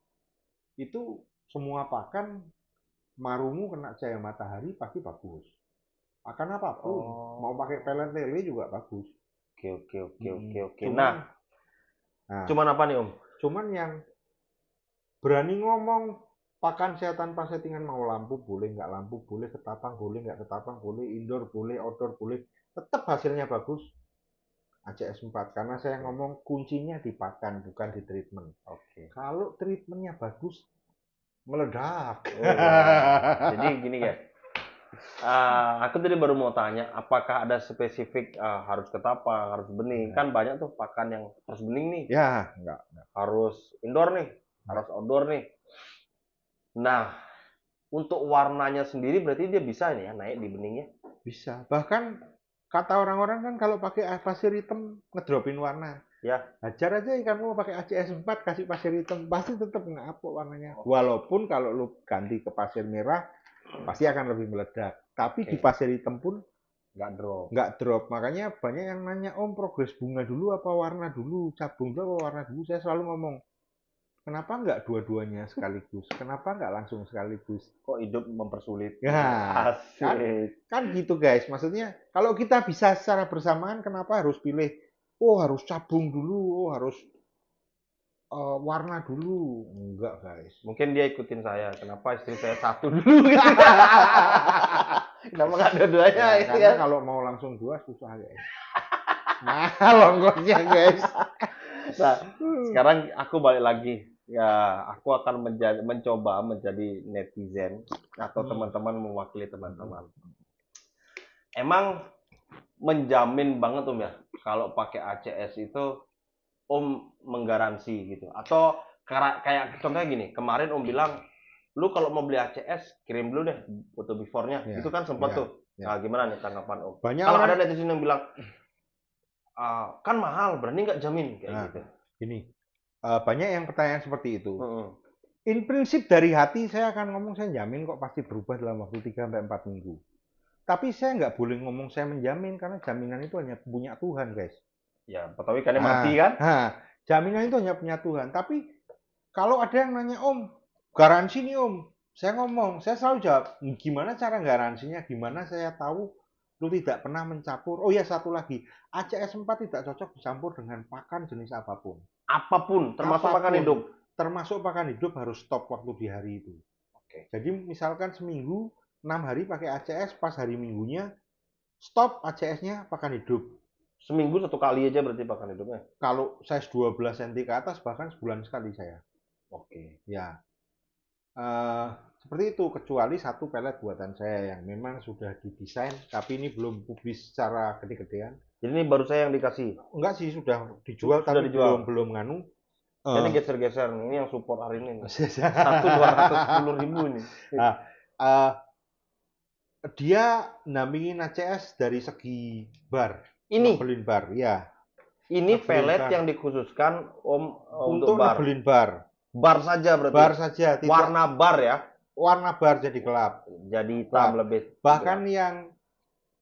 itu semua pakan marumu kena cahaya matahari pasti bagus. Pakan apapun, mau pakai pelet lele juga bagus. Oke. Nah, cuman apa nih, Om? Cuman yang berani ngomong pakan saya tanpa settingan, mau lampu boleh, nggak lampu boleh, ketapang boleh, nggak ketapang boleh, indoor boleh, outdoor boleh, tetap hasilnya bagus. ACS 4 karena saya ngomong kuncinya di pakan bukan di treatment. Kalau treatmentnya bagus meledak. Jadi gini guys, aku tadi baru mau tanya apakah ada spesifik harus ketapang, harus bening. Kan banyak tuh pakan yang harus bening nih. Ya, enggak. Harus indoor nih, harus outdoor nih. Nah, untuk warnanya sendiri berarti dia bisa nih ya naik di beningnya? Bisa. Bahkan kata orang-orang kan kalau pakai pasir hitam ngedropin warna. Ya. Hajar aja ikanmu pakai ACS 4 kasih pasir hitam pasti tetap ngapok warnanya. Walaupun kalau lu ganti ke pasir merah pasti akan lebih meledak. Tapi di pasir hitam pun nggak drop. Makanya banyak yang nanya, Om progres bunga dulu apa warna dulu, cabung dulu apa warna dulu. Saya selalu ngomong, kenapa nggak dua-duanya sekaligus? Kenapa nggak langsung sekaligus? Kok hidup mempersulit? Ya, kan gitu guys. Maksudnya kalau kita bisa secara bersamaan, kenapa harus pilih? Oh harus cabung dulu, oh harus warna dulu. Enggak guys. Mungkin dia ikutin saya. Kenapa istri saya satu dulu? Kenapa nggak dua-duanya? Ya, karena kalau mau langsung dua susah guys. Nah, longgosnya guys. Nah, sekarang aku balik lagi. Ya, aku akan mencoba menjadi netizen atau teman-teman mewakili teman-teman. Emang menjamin banget Om ya, kalau pakai ACS itu Om menggaransi gitu. Atau kayak contohnya gini, kemarin Om bilang, lu kalau mau beli ACS kirim dulu deh foto before-nya. Itu kan sempat tuh. Nah, gimana nih tanggapan Om? Kalau ada netizen yang bilang, kan mahal, berani nggak jamin kayak gitu. Gini, banyak yang pertanyaan seperti itu. In prinsip dari hati saya akan ngomong saya jamin kok pasti berubah dalam waktu 3-4 minggu. Tapi saya nggak boleh ngomong saya menjamin karena jaminan itu hanya punya Tuhan guys. Ya, Betawi kan mati kan? Jaminan itu hanya punya Tuhan. Tapi kalau ada yang nanya, Om, garansi nih Om. Saya ngomong, saya selalu jawab, gimana cara garansinya? Gimana saya tahu lu tidak pernah mencampur? Oh ya, satu lagi, ACS 4 tidak cocok dicampur dengan pakan jenis apapun. Apapun, termasuk pakan hidup. Termasuk pakan hidup harus stop waktu di hari itu. Jadi misalkan seminggu 6 hari pakai ACS, pas hari minggunya stop ACS-nya pakan hidup. Seminggu satu kali aja berarti pakan hidupnya? Kalau size 12 cm ke atas bahkan sebulan sekali saya. Ya. Seperti itu, kecuali satu pelet buatan saya yang memang sudah didesain, tapi ini belum publis secara gede-gedean. Jadi ini baru saya yang dikasih? Enggak sih, sudah dijual, tapi belum nganu. Ini geser-geser nih, ini yang support hari ini. Satu 210.000 nih. Dia nampingin ACS dari segi bar. Ini nebelin bar, ya. Ini pelet yang dikhususkan Om untuk bar. Nebelin bar. Bar saja berarti. Bar saja, tidak warna bar ya. Warna bar jadi gelap. Jadi hitam lebih. Bahkan gelap. Yang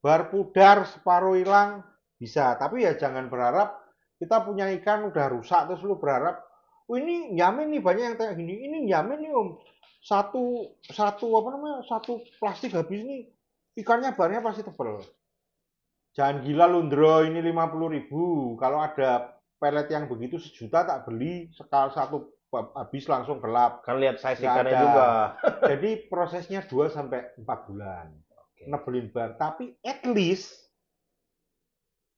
bar pudar separuh hilang bisa, tapi ya jangan berharap kita punya ikan udah rusak terus lu berharap, oh ini nyamin nih banyak yang kayak gini. Ini nyamin nih Om. Satu plastik habis nih ikannya barnya pasti tebel. Jangan gila Lundro, ini 50.000. Kalau ada pelet yang begitu 1 juta tak beli, sekali satu habis langsung gelap. Kan lihat size ikannya juga. Jadi prosesnya 2 sampai 4 bulan. Okay. Nebelin bar, tapi at least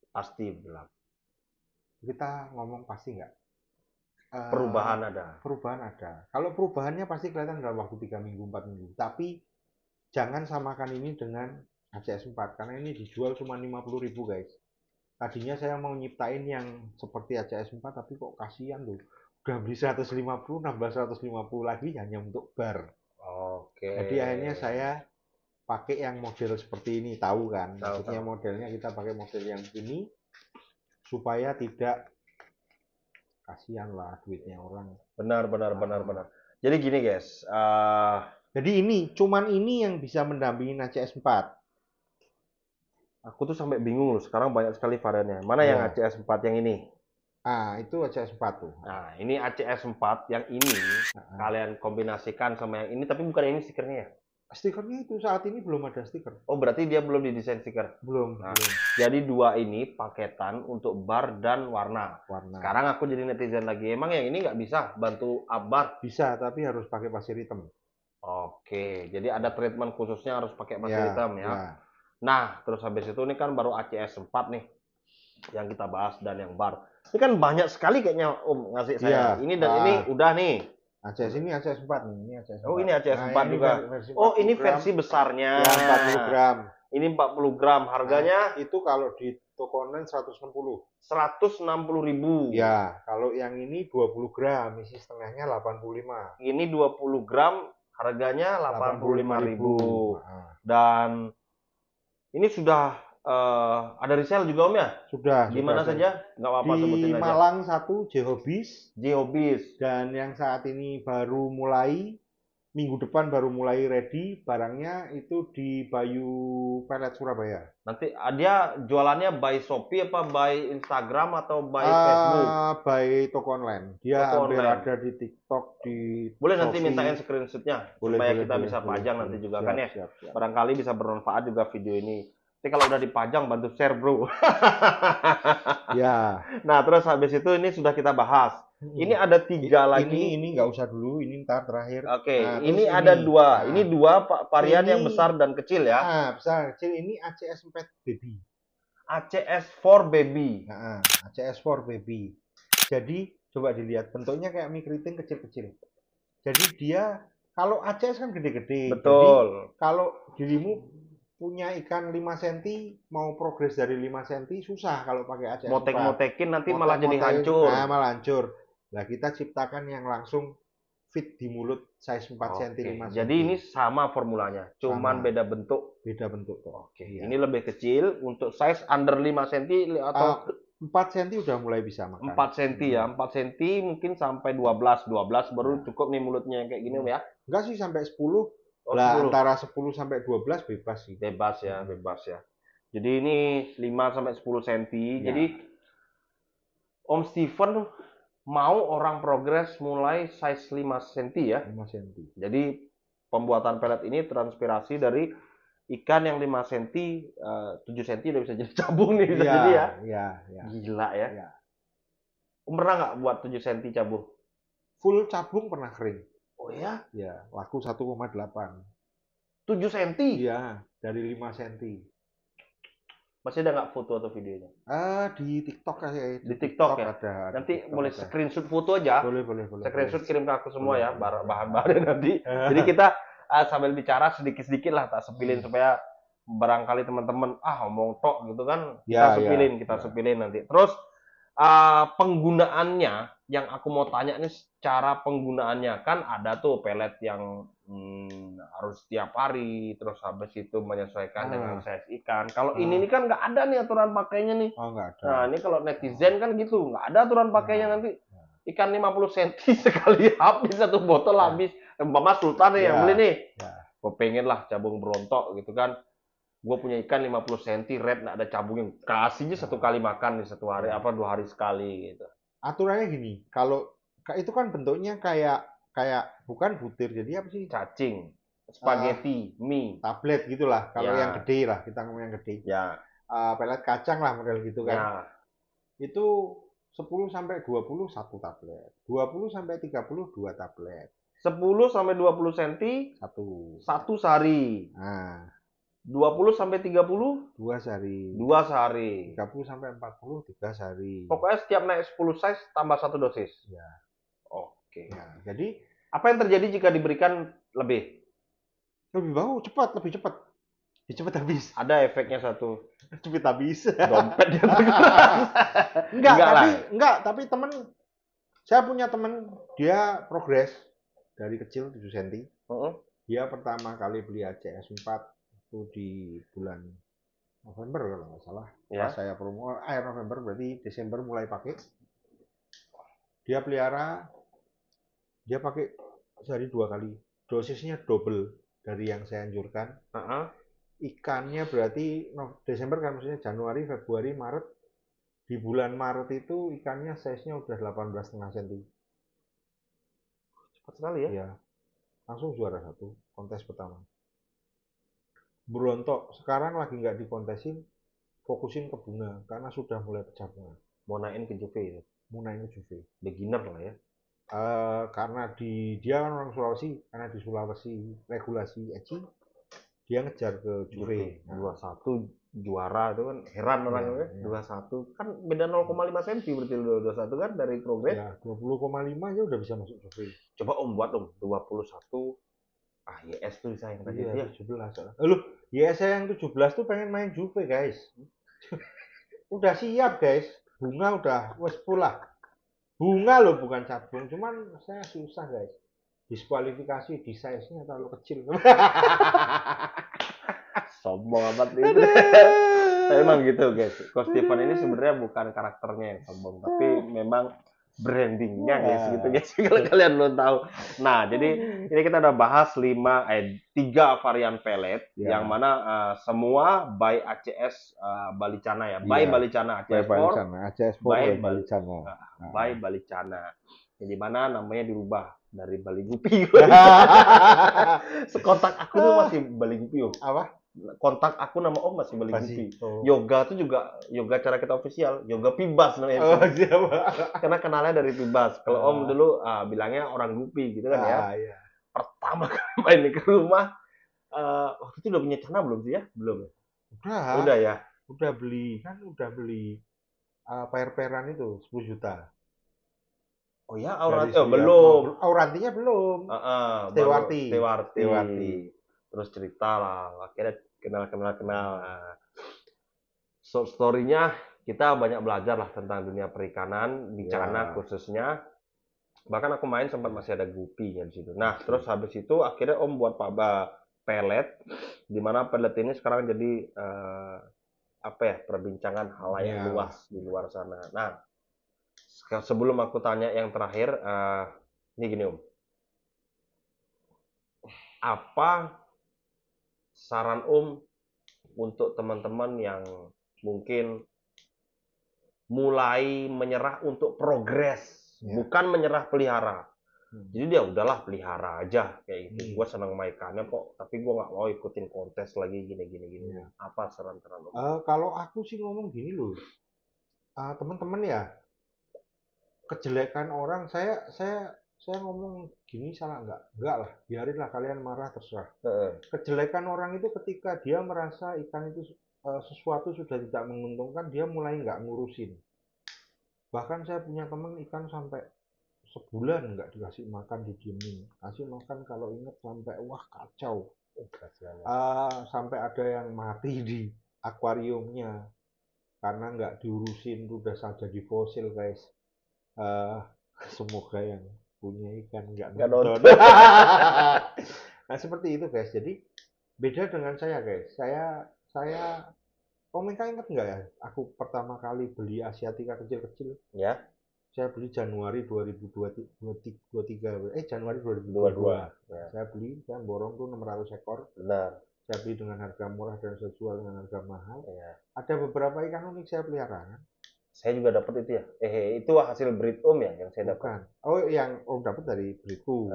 pasti gelap. Kita ngomong pasti nggak? Perubahan ada. Perubahan ada. Kalau perubahannya pasti kelihatan dalam waktu 3 minggu, 4 minggu. Tapi jangan samakan ini dengan ACS 4 karena ini dijual cuma 50.000 guys. Tadinya saya mau nyiptain yang seperti ACS 4 tapi kok kasihan tuh. Udah beli 150, nambah 150 lagi hanya untuk bar. Oke. Jadi akhirnya saya pakai yang model seperti ini, tahu kan? Maksudnya modelnya kita pakai model yang ini supaya tidak kasihan lah duitnya orang. Benar. Jadi gini guys. Jadi cuman ini yang bisa mendampingi ACS 4. Aku tuh sampai bingung loh, sekarang banyak sekali variannya. Mana yang ACS 4 yang ini? Itu ACS 4 tuh. Nah, ini ACS 4 yang ini kalian kombinasikan sama yang ini, tapi bukan ini stikernya ya? Stikernya itu saat ini belum ada stiker. Oh, berarti dia belum didesain stiker? Belum. Jadi 2 ini paketan untuk bar dan warna. Sekarang aku jadi netizen lagi. Emang yang ini nggak bisa bantu bar? Bisa, tapi harus pakai pasir hitam. Oke, jadi ada treatment khususnya harus pakai pasir hitam ya. Nah, terus habis itu ini kan baru ACS 4 nih yang kita bahas dan yang bar. Ini kan banyak sekali kayaknya Om ngasih saya. Ini dan ini udah nih. ACS ini ACS 4 nih, ini ACS 4. Oh, ini ACS 4 juga. Ini versi besarnya. Ya, 40 gram. Ini 40 gram. Harganya itu kalau di toko online 160. 160.000. Ya, kalau yang ini 20 gram, isi setengahnya 85. Ini 20 gram, harganya 85.000. Dan ini sudah ada resell juga Om ya? Sudah. Di mana saja? Nggak apa-apa sebutin aja. Di Malang 1, J-Hobbies. J-Hobbies. Dan yang saat ini baru mulai, minggu depan baru mulai ready, barangnya itu di Bayu Pelet Surabaya. Nanti dia jualannya by Shopee apa by Instagram atau by Facebook? By toko online. Dia hampir ada di TikTok, di boleh nanti mintain screenshotnya supaya kita bisa pajang nanti juga kan ya. Siap. Barangkali bisa bermanfaat juga video ini. Tapi kalau udah dipajang bantu share bro. Ya. Nah terus habis itu ini sudah kita bahas. Ini ada 3 lagi. Ini nggak usah dulu. Ini ntar terakhir. Oke. Ini ada 2. Ini 2 varian yang besar dan kecil ya. Nah, besar kecil ini ACS 4 Baby. ACS 4 Baby. ACS 4 Baby. Jadi coba dilihat bentuknya kayak mie keriting kecil-kecil. Jadi dia kalau ACS kan gede-gede. Betul. Jadi kalau dirimu punya ikan 5 cm mau progres dari 5 cm susah kalau pakai ACS 4. Motek-motekin nanti malah jadi hancur. Nah, malah hancur. Nah, kita ciptakan yang langsung fit di mulut size 4 cm 5 cm. Jadi ini sama formulanya, cuman beda bentuk. Beda bentuk. Oke. Ya. Ini lebih kecil untuk size under 5 cm atau 4 cm udah mulai bisa makan. 4 cm ya, 4 cm mungkin sampai 12 baru cukup nih mulutnya kayak gini ya. Enggak sih sampai 10. Lah 10. Antara 10 sampai 12 bebas sih. Bebas ya. Jadi ini 5 sampai 10 cm. Ya. Jadi Om Steven mau orang progres mulai size 5 cm ya. 5 cm. Jadi pembuatan pelet ini terinspirasi dari ikan yang 5 cm, 7 cm udah bisa jadi cabung nih bisa jadi ya. Iya. Gila ya. Om pernah nggak buat 7 cm cabung? Full cabung pernah kering. Oh ya? Ya, laku 1,8. 7 cm? Iya, dari 5 cm. Masih ada nggak foto atau videonya? Di TikTok ya. Di TikTok ya? Ada. Nanti boleh screenshot foto aja. Boleh. Screenshot kirim ke aku semua ya, bahan-bahannya nanti. Jadi kita sambil bicara sedikit-sedikit lah, tak sepilin supaya barangkali teman-teman, ngomong tok gitu kan. Kita sepilin nanti. Terus, penggunaannya yang aku mau tanya nih cara penggunaannya kan ada tuh pelet yang harus tiap hari, terus habis itu menyesuaikan dengan size ikan. Kalau ini kan nggak ada nih aturan pakainya nih. Oh, nggak ada. Nah, ini kalau netizen kan gitu, nggak ada aturan pakainya nanti. Ikan 50 cm sekali habis, satu botol habis. Mama Sultan nih yang beli nih. Gue pengen lah cabung berontok gitu kan. Gue punya ikan 50 cm red, nggak ada cabungnya. Kasih aja 1 kali makan nih 1 hari, 2 hari sekali gitu. Aturannya gini, kalau itu kan bentuknya kayak bukan butir, jadi apa sih? Cacing, spaghetti, mie, tablet gitulah. Kalau yang gede lah, kita ngomong yang gede. Ya. Pelet kacang lah model gitu kan. Ya. Itu 10 sampai 20 1 tablet. 20 sampai 30 2 tablet. 10 sampai 20 cm 1 sehari. Nah. 20 sampai 30 2 sehari. 2 sehari. 30 sampai 40 3 sehari. Pokoknya setiap naik 10 size tambah 1 dosis. Ya. Oke. Nah, jadi apa yang terjadi jika diberikan lebih? Lebih bau, cepat, lebih cepat. Lebih cepat habis. Ada efeknya satu. Cepat habis. Dompet dia bergerak. Tapi temen, saya punya temen, dia progres dari kecil 7 cm. Dia pertama kali beli ACS 4 itu di bulan November kalau nggak salah. Pas saya promo akhir November, berarti Desember mulai pakai. Dia pelihara, dia pakai sehari 2 kali. Dosisnya double dari yang saya anjurkan. Ikannya berarti Desember kan, maksudnya Januari, Februari, Maret. Di bulan Maret itu ikannya size-nya udah 18,5 cm. Cepat sekali ya? Iya. Langsung juara 1 kontes pertama. Berontok, sekarang lagi nggak dikontesin, fokusin ke bunga karena sudah mulai pecah bunga. Mau naikin ke juve ya? Mau naikin ke juve. Beginner lah ya. Karena dia kan orang Sulawesi, karena di Sulawesi regulasi ECI, dia ngejar ke juve. 21 juara itu kan heran orangnya. 21 kan beda 0,5 cm berarti 21 kan dari progres. Ya, 20,5 aja udah bisa masuk juve. Coba Om buat Om 21. YS tuh saya yang tadi ya 17. Loh, YS saya yang 17 tuh pengen main juve, guys. Udah siap, guys. Bunga udah wes pula. Bunga loh, bukan cabung, cuman saya susah, guys. Diskualifikasi di size-nya terlalu kecil. Sombong amat itu. Emang gitu, guys. Coach Steven ini sebenarnya bukan karakternya yang sombong, tapi memang brandingnya, guys, gitu, guys. Kalau kalian belum tahu. Nah, jadi ini kita udah bahas 3 varian pelet, yang mana semua by ACS Balicana ya. By Balicana ACS 4, by Balicana. By Balicana. Jadi mana namanya dirubah dari Bali Gupi. Sekontak aku tuh masih Bali Gupi. Apa? Kontak aku nama Om masih Bali Gupi. Yoga tuh juga yoga cara kita official, yoga Pibas namanya. Oh, siapa? Karena kenalnya dari Pibas. Kalau Om dulu bilangnya orang Gupi gitu kan ya. Iya. Pertama kali main ke rumah, waktu itu udah punya celana belum sih ya? Belum. Udah ya. Udah beli pair-pairan itu 10 juta. Oh ya, belum. Aurantinya belum. Stewarti. Terus cerita lah, akhirnya kenal. So, story-nya kita banyak belajar lah tentang dunia perikanan di Cana khususnya. Bahkan aku main sempat masih ada gupinya di situ. Nah, terus habis itu akhirnya Om buat pelet, di mana pelet ini sekarang jadi perbincangan halayak luas di luar sana. Nah, sebelum aku tanya yang terakhir, ini gini Om. Apa saran Om untuk teman-teman yang mungkin mulai menyerah untuk progres, bukan menyerah pelihara. Jadi dia udahlah pelihara aja kayak gitu. Gue senang main ikannya kok, tapi gue nggak mau ikutin kontes lagi gini. Apa saran Om? Kalau aku sih ngomong gini loh, teman-teman ya, kejelekan orang saya ngomong gini salah enggak lah, biarinlah kalian marah terserah. Kejelekan orang itu ketika dia merasa ikan itu sesuatu sudah tidak menguntungkan, dia mulai nggak ngurusin. Bahkan saya punya teman ikan sampai sebulan nggak dikasih makan, didiemin. Kasih makan kalau inget sampai wah kacau. Sampai ada yang mati di akuariumnya karena nggak diurusin, udah saja di fosil, guys. Semoga yang punya ikan nggak nonton. Nah, seperti itu guys. Jadi beda dengan saya guys. Saya Omeka ingat nggak ya? Aku pertama kali beli Asiatica kecil-kecil. Ya. Saya beli Januari 2023. Januari 2022. Ya. Saya beli, saya borong tuh 600 ekor. Benar. Saya beli dengan harga murah dan saya jual dengan harga mahal. Ya. Ada beberapa ikan unik saya pelihara. Saya juga dapat itu ya. Itu hasil breed Om ya yang saya dapat. Oh, yang Om dapat dari breedku.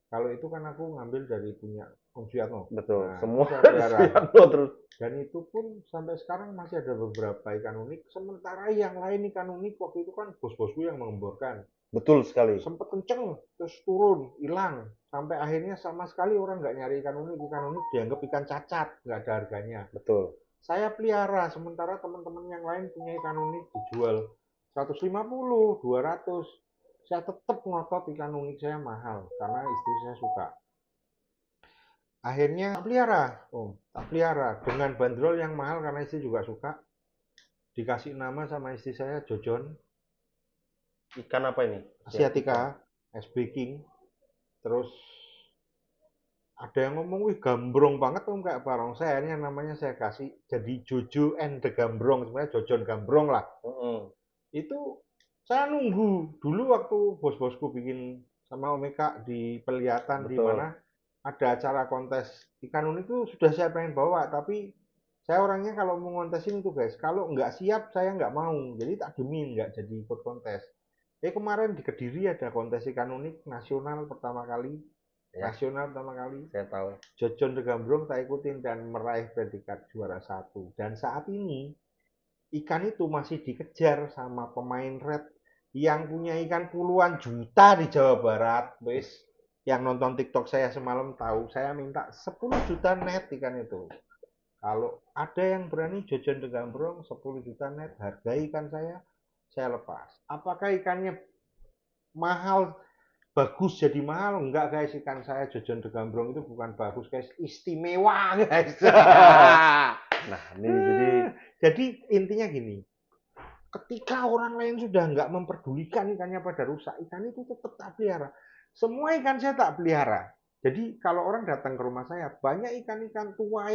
Kalau itu kan aku ngambil dari punya Om Suyatno. Betul. Nah, semua dari Suyatno terus. Dan itu pun sampai sekarang masih ada beberapa ikan unik. Sementara yang lain ikan unik waktu itu kan bos-bosku yang mengemborkan. Betul sekali. Sempat kenceng, terus turun, hilang. Sampai akhirnya sama sekali orang nggak nyari ikan unik. Ikan unik dianggap ikan cacat, nggak ada harganya. Betul. Saya pelihara, sementara teman-teman yang lain punya ikan unik dijual 150, 200. Saya tetap ngotot ikan unik saya mahal karena istri saya suka. Akhirnya tak pelihara dengan bandrol yang mahal karena istri juga suka. Dikasih nama sama istri saya Jojon. Ikan apa ini? Asiatica, SB King. Terus ada yang ngomong, wih gambrong banget Om kayak barong saya. Ini namanya saya kasih jadi Jojo and the Gambrong, sebenarnya Jojon Gambrong lah. Itu saya nunggu dulu waktu bos-bosku bikin sama Omeka di Pelihatan. Betul. Di mana ada acara kontes ikan unik itu sudah saya pengen bawa, tapi saya orangnya kalau mau ngontesin itu guys, kalau nggak siap saya nggak mau, jadi tak demin nggak jadi ikut kontes. Kemarin di Kediri ada kontes ikan unik nasional pertama kali. Ya. Nasional pertama kali. Saya tahu. Jojon the Gambrong tak ikutin dan meraih predikat juara 1. Dan saat ini ikan itu masih dikejar sama pemain red yang punya ikan puluhan juta di Jawa Barat. Wis, yang nonton TikTok saya semalam tahu, saya minta 10 juta net ikan itu. Kalau ada yang berani Jojon the Gambrong 10 juta net, hargai ikan saya lepas. Apakah ikannya mahal, bagus jadi mahal? Enggak guys, ikan saya Jojon the Gambrong itu bukan bagus guys, istimewa guys. Nah, ini jadi intinya gini, ketika orang lain sudah nggak memperdulikan ikannya pada rusak, ikan itu tetap tak pelihara. Semua ikan saya tak pelihara. Jadi kalau orang datang ke rumah saya, banyak ikan-ikan tua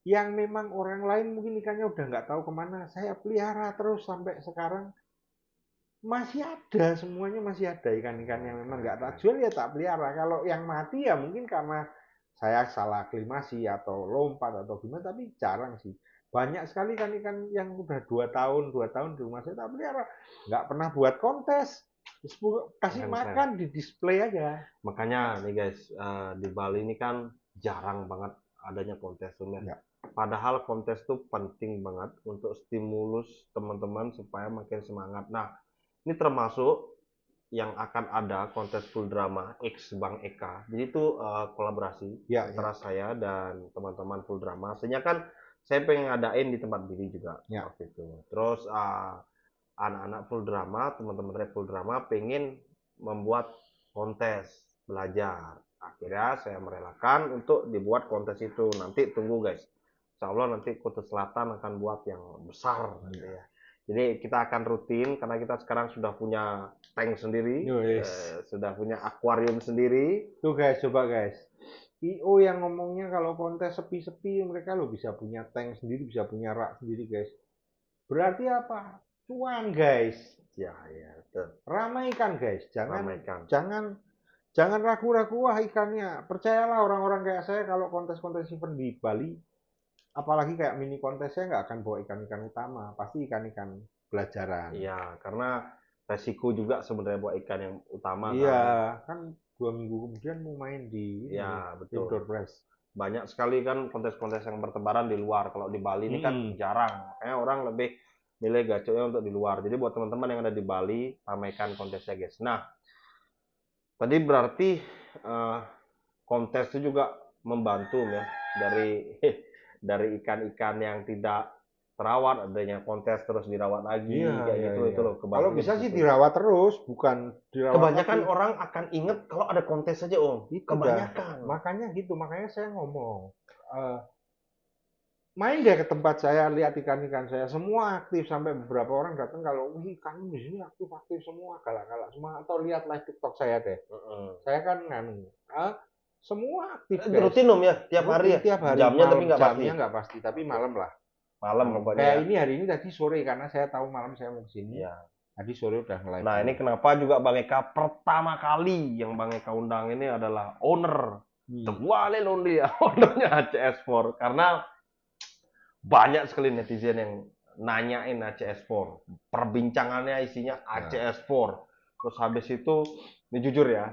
yang memang orang lain mungkin ikannya udah nggak tahu kemana, saya pelihara terus sampai sekarang. Masih ada, semuanya masih ada ikan-ikan yang memang nggak tak jual ya tak pelihara. Kalau yang mati ya mungkin karena saya salah aklimasi atau lompat atau gimana, tapi jarang sih. Banyak sekali ikan-ikan yang udah 2 tahun di rumah saya tak pelihara. Nggak pernah buat kontes. Kasih makan di display aja. Makanya nih guys, di Bali ini kan jarang banget adanya kontes. Ya. Padahal kontes itu penting banget untuk stimulus teman-teman supaya makin semangat. Nah, ini termasuk yang akan ada kontes full drama X Bang Eka. Jadi itu kolaborasi antara saya dan teman-teman full drama. Sehingga kan saya pengen ngadain di tempat diri juga waktu itu. Terus anak-anak full drama, teman-teman full drama pengen membuat kontes belajar. Akhirnya saya merelakan untuk dibuat kontes itu. Nanti tunggu guys. Insya Allah nanti Kota Selatan akan buat yang besar gitu ya. Jadi kita akan rutin karena kita sekarang sudah punya tank sendiri, sudah punya akuarium sendiri. Tuh guys, coba guys. IO yang ngomongnya kalau kontes sepi-sepi mereka lo bisa punya tank sendiri, bisa punya rak sendiri guys. Berarti apa? Cuan guys. Ya, betul. Ramaikan guys, jangan ragu-ragu wah ikannya. Percayalah orang-orang kayak saya kalau kontes-kontes event di Bali, apalagi kayak mini kontes, saya nggak akan bawa ikan-ikan utama, pasti ikan-ikan pelajaran. Iya, karena resiko juga sebenarnya buat ikan yang utama. Iya, kan 2 minggu kemudian mau main di betul. Indoor Press. Banyak sekali kan kontes-kontes yang bertebaran di luar. Kalau di Bali ini kan jarang. Makanya orang lebih milih gacoknya untuk di luar. Jadi buat teman-teman yang ada di Bali, ramaikan kontesnya guys. Nah, tadi berarti kontes itu juga membantu ya dari ikan-ikan yang tidak terawat, adanya kontes terus dirawat lagi itu loh. Kalau bisa sih dirawat terus, bukan dirawat. Kebanyakan orang akan inget kalau ada kontes saja kebanyakan. Makanya saya ngomong main deh ke tempat saya, lihat ikan-ikan saya semua aktif, sampai beberapa orang datang kalau ikan di sini aktif semua, galak-galak semua, atau lihat live TikTok saya deh. Saya kan semua aktif guys. Rutin Om ya, tiap hari ya? Tiap hari. Jamnya malam, tapi nggak pasti? Jamnya nggak pasti, tapi malam lah. Malam pokoknya. Kayak ini hari ini tadi sore, karena saya tahu malam saya mau kesini. Ya. Tadi sore udah nge-live. Nah ini kenapa juga Bang Eka pertama kali yang Bang Eka undang ini adalah owner. The one and only ownernya ACS4. Karena banyak sekali netizen yang nanyain ACS4. Perbincangannya isinya ACS4. Terus habis itu, ini jujur ya,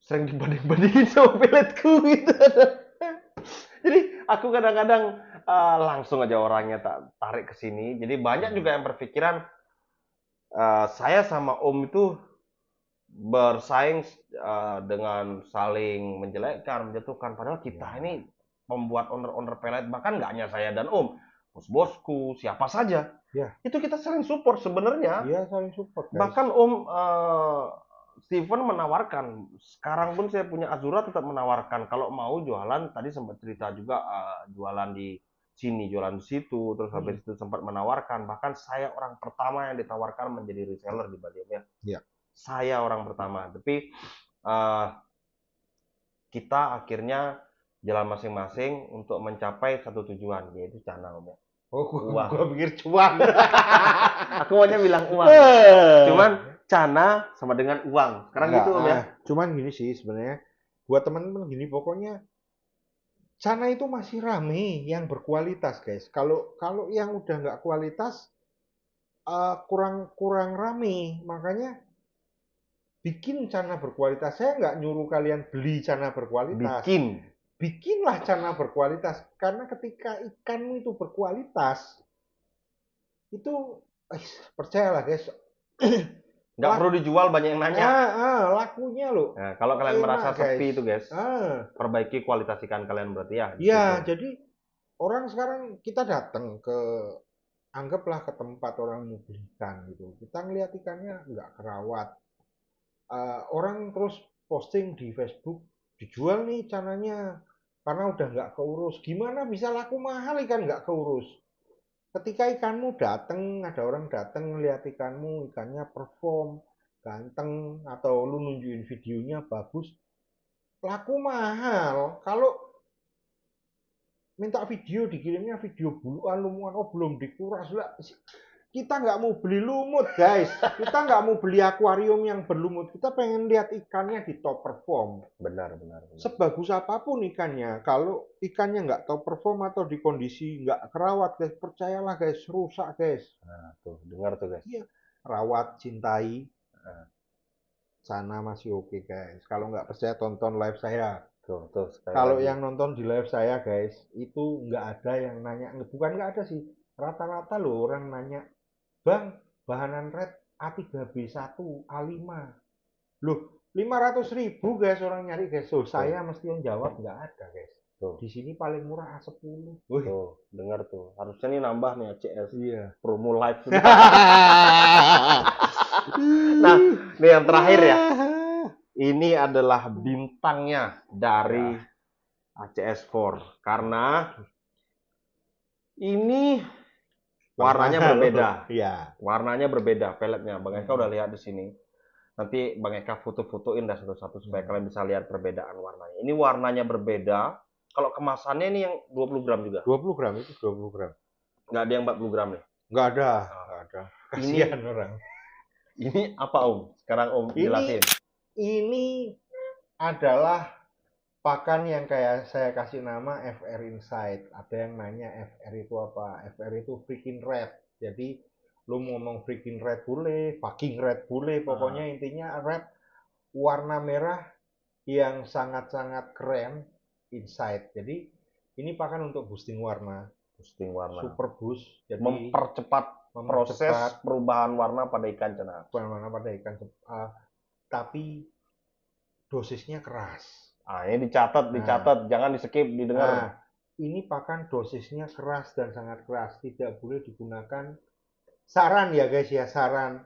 sering dibanding-bandingin sama peletku gitu. Jadi aku kadang-kadang langsung aja orangnya tak tarik ke sini. Jadi banyak juga yang berpikiran saya sama Om itu bersaing dengan saling menjelekkan, menjatuhkan. Padahal kita ini membuat owner-owner pelet, bahkan nggak hanya saya dan Om, bos-bosku, siapa saja. Itu kita saling support sebenarnya. Iya, saling support. Guys. Bahkan Om Steven menawarkan, sekarang pun saya punya Azura tetap menawarkan, kalau mau jualan, tadi sempat cerita juga jualan di sini, jualan di situ, terus habis itu sempat menawarkan, bahkan saya orang pertama yang ditawarkan menjadi reseller di Bali ya. Iya. Saya orang pertama, tapi kita akhirnya jalan masing-masing untuk mencapai satu tujuan, yaitu Cana Om ya. Oh, gua pikir cuan. Aku maunya bilang uang. Cuman Cana sama dengan uang. Sekarang gitu Om ya. Cuman gini sih sebenarnya, buat teman-teman gini, pokoknya Cana itu masih rame yang berkualitas guys. Kalau yang udah nggak kualitas kurang rame. Makanya bikin Cana berkualitas. Saya nggak nyuruh kalian beli Cana berkualitas. Bikinlah Cana berkualitas. Karena ketika ikanmu itu berkualitas, itu percayalah guys. Nggak perlu dijual, banyak yang nanya. Lakunya loh. Nah, kalau kalian merasa sepi itu guys, perbaiki kualitas ikan kalian berarti ya. Iya, jadi orang sekarang kita datang ke, anggaplah ke tempat orang mau beli ikan gitu. Kita ngeliat ikannya nggak kerawat. Orang terus posting di Facebook, dijual nih Cananya karena udah nggak keurus. Gimana bisa laku mahal ikan nggak keurus? Ketika ikanmu datang, ada orang datang ngeliat ikanmu, ikannya perform, ganteng, atau lu nunjukin videonya bagus, laku mahal. Kalau minta video, dikirimnya video buluan, lumuan, oh belum dikuras lah. Kita nggak mau beli lumut guys, kita nggak mau beli akuarium yang berlumut, kita pengen lihat ikannya di top perform. Benar. Sebagus apapun ikannya, kalau ikannya nggak top perform atau di kondisi nggak kerawat guys, percayalah guys, rusak guys. Nah tuh, dengar tuh guys. Iya, rawat, cintai. Sana masih oke guys. Kalau nggak percaya tonton live saya. Tuh, kalau yang nonton di live saya guys, itu nggak ada yang nanya, bukan nggak ada sih, rata-rata loh orang nanya, Bang, bahanan red A3B1, A5. Loh, 500.000 guys orang nyari guys. So, saya mesti yang jawab nggak ada guys. Tuh. Di sini paling murah A10. Tuh, dengar tuh. Harusnya nih nambah nih ACS. Iya. Promo live. Nah, ini yang terakhir ya. Ini adalah bintangnya dari ACS4. Karena ini warnanya berbeda. Iya. Warnanya berbeda peletnya. Bang Eka udah lihat di sini. Nanti Bang Eka foto-fotoin dah satu-satu supaya kalian bisa lihat perbedaan warnanya. Ini warnanya berbeda. Kalau kemasannya ini yang 20 gram juga. 20 gram itu 20 gram. Nggak ada yang 40 gram nih? Nggak ada. Kasihan orang. Ini apa Om? Sekarang Om jelasin. Ini adalah pakan yang kayak saya kasih nama FR Insight. Ada yang nanya FR itu apa? FR itu freaking red. Jadi lu ngomong freaking red boleh, fucking red boleh, pokoknya intinya red, warna merah yang sangat-sangat keren, Insight. Jadi ini pakan untuk boosting warna. Super boost. Jadi mempercepat proses perubahan warna pada ikan Cana. Warna pada ikan, tapi dosisnya keras. Ini dicatat, jangan di skip, didengar. Ini pakan dosisnya keras dan sangat keras, tidak boleh digunakan. Saran ya guys ya, saran.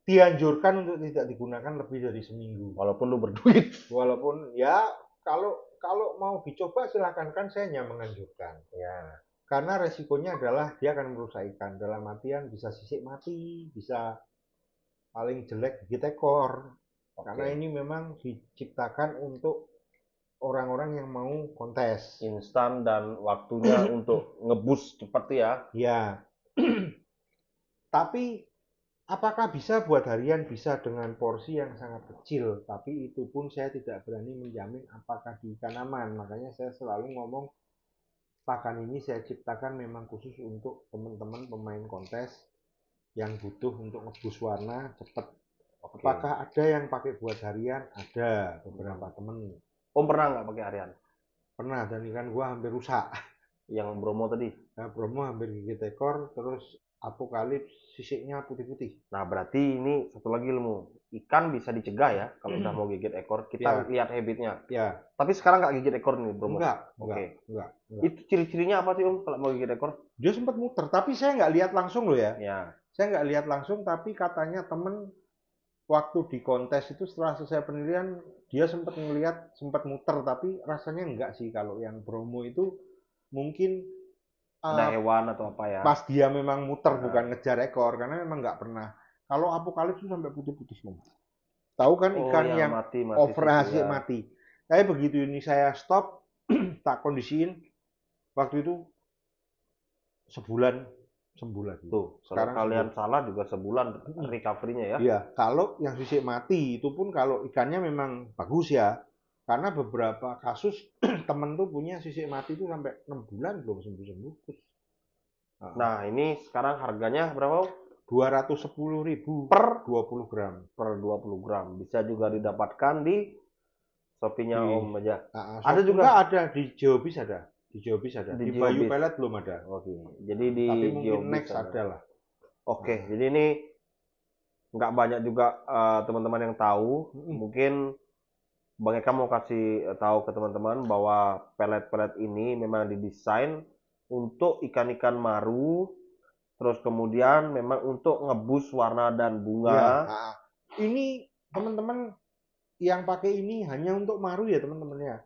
Dianjurkan untuk tidak digunakan lebih dari seminggu. Walaupun lu berduit. Walaupun ya kalau mau dicoba silakan, kan saya hanya menganjurkan. Ya. Karena resikonya adalah dia akan merusak ikan. Dalam artian bisa sisik mati, bisa paling jelek gigit ekor. Karena ini memang diciptakan untuk orang-orang yang mau kontes. Instan dan waktunya untuk ngebus cepat ya. Ya. Tapi apakah bisa buat harian? Bisa dengan porsi yang sangat kecil, tapi itu pun saya tidak berani menjamin apakah di ikan aman. Makanya saya selalu ngomong, pakan ini saya ciptakan memang khusus untuk teman-teman pemain kontes yang butuh untuk ngebus warna cepat. Apakah ada yang pakai buat harian? Ada beberapa temen. Om pernah nggak pakai harian? Pernah, dan ikan gua hampir rusak. Yang Bromo tadi? Nah, Bromo hampir gigit ekor, terus apokalips sisiknya putih-putih. Nah, berarti ini satu lagi ilmu. Ikan bisa dicegah ya kalau udah mau gigit ekor. Kita lihat habitnya. Ya. Tapi sekarang nggak gigit ekor nih, Bromo? Enggak. Itu ciri-cirinya apa sih, Om, kalau mau gigit ekor? Dia sempat muter, tapi saya nggak lihat langsung loh ya. Ya. Saya nggak lihat langsung, tapi katanya temen waktu di kontes itu setelah selesai penilaian, dia sempat muter, tapi rasanya enggak sih. Kalau yang Bromo itu mungkin ada hewan atau apa ya? Pas dia memang muter, bukan ngejar ekor, karena memang nggak pernah. Kalau apokalips itu sampai putih-putih semua. Tahu kan ikan yang mati, overhasil mati. Tapi begitu ini saya stop, tak kondisiin, waktu itu sebulan. Tuh, sekarang kalian salah juga sebulan recovery-nya ya. Iya, kalau yang sisik mati itu pun kalau ikannya memang bagus ya. Karena beberapa kasus temen tuh punya sisik mati itu sampai 6 bulan belum sembuh-sembuh. Nah, ini sekarang harganya berapa? 210.000 per 20 gram. Per 20 gram. Bisa juga didapatkan di Shopee-nya Om aja. Ada juga ada di Geobis ada. Di Geobis ada. Di Bayu Pelet belum ada. Oke. Jadi di tapi mungkin Geobis next ada lah. Oke. Jadi ini nggak banyak juga teman-teman yang tahu. Mungkin Bang Eka mau kasih tahu ke teman-teman bahwa pelet-pelet ini memang didesain untuk ikan-ikan maru, terus kemudian memang untuk ngebus warna dan bunga. Ya, ini teman-teman yang pakai ini hanya untuk maru ya teman-teman ya.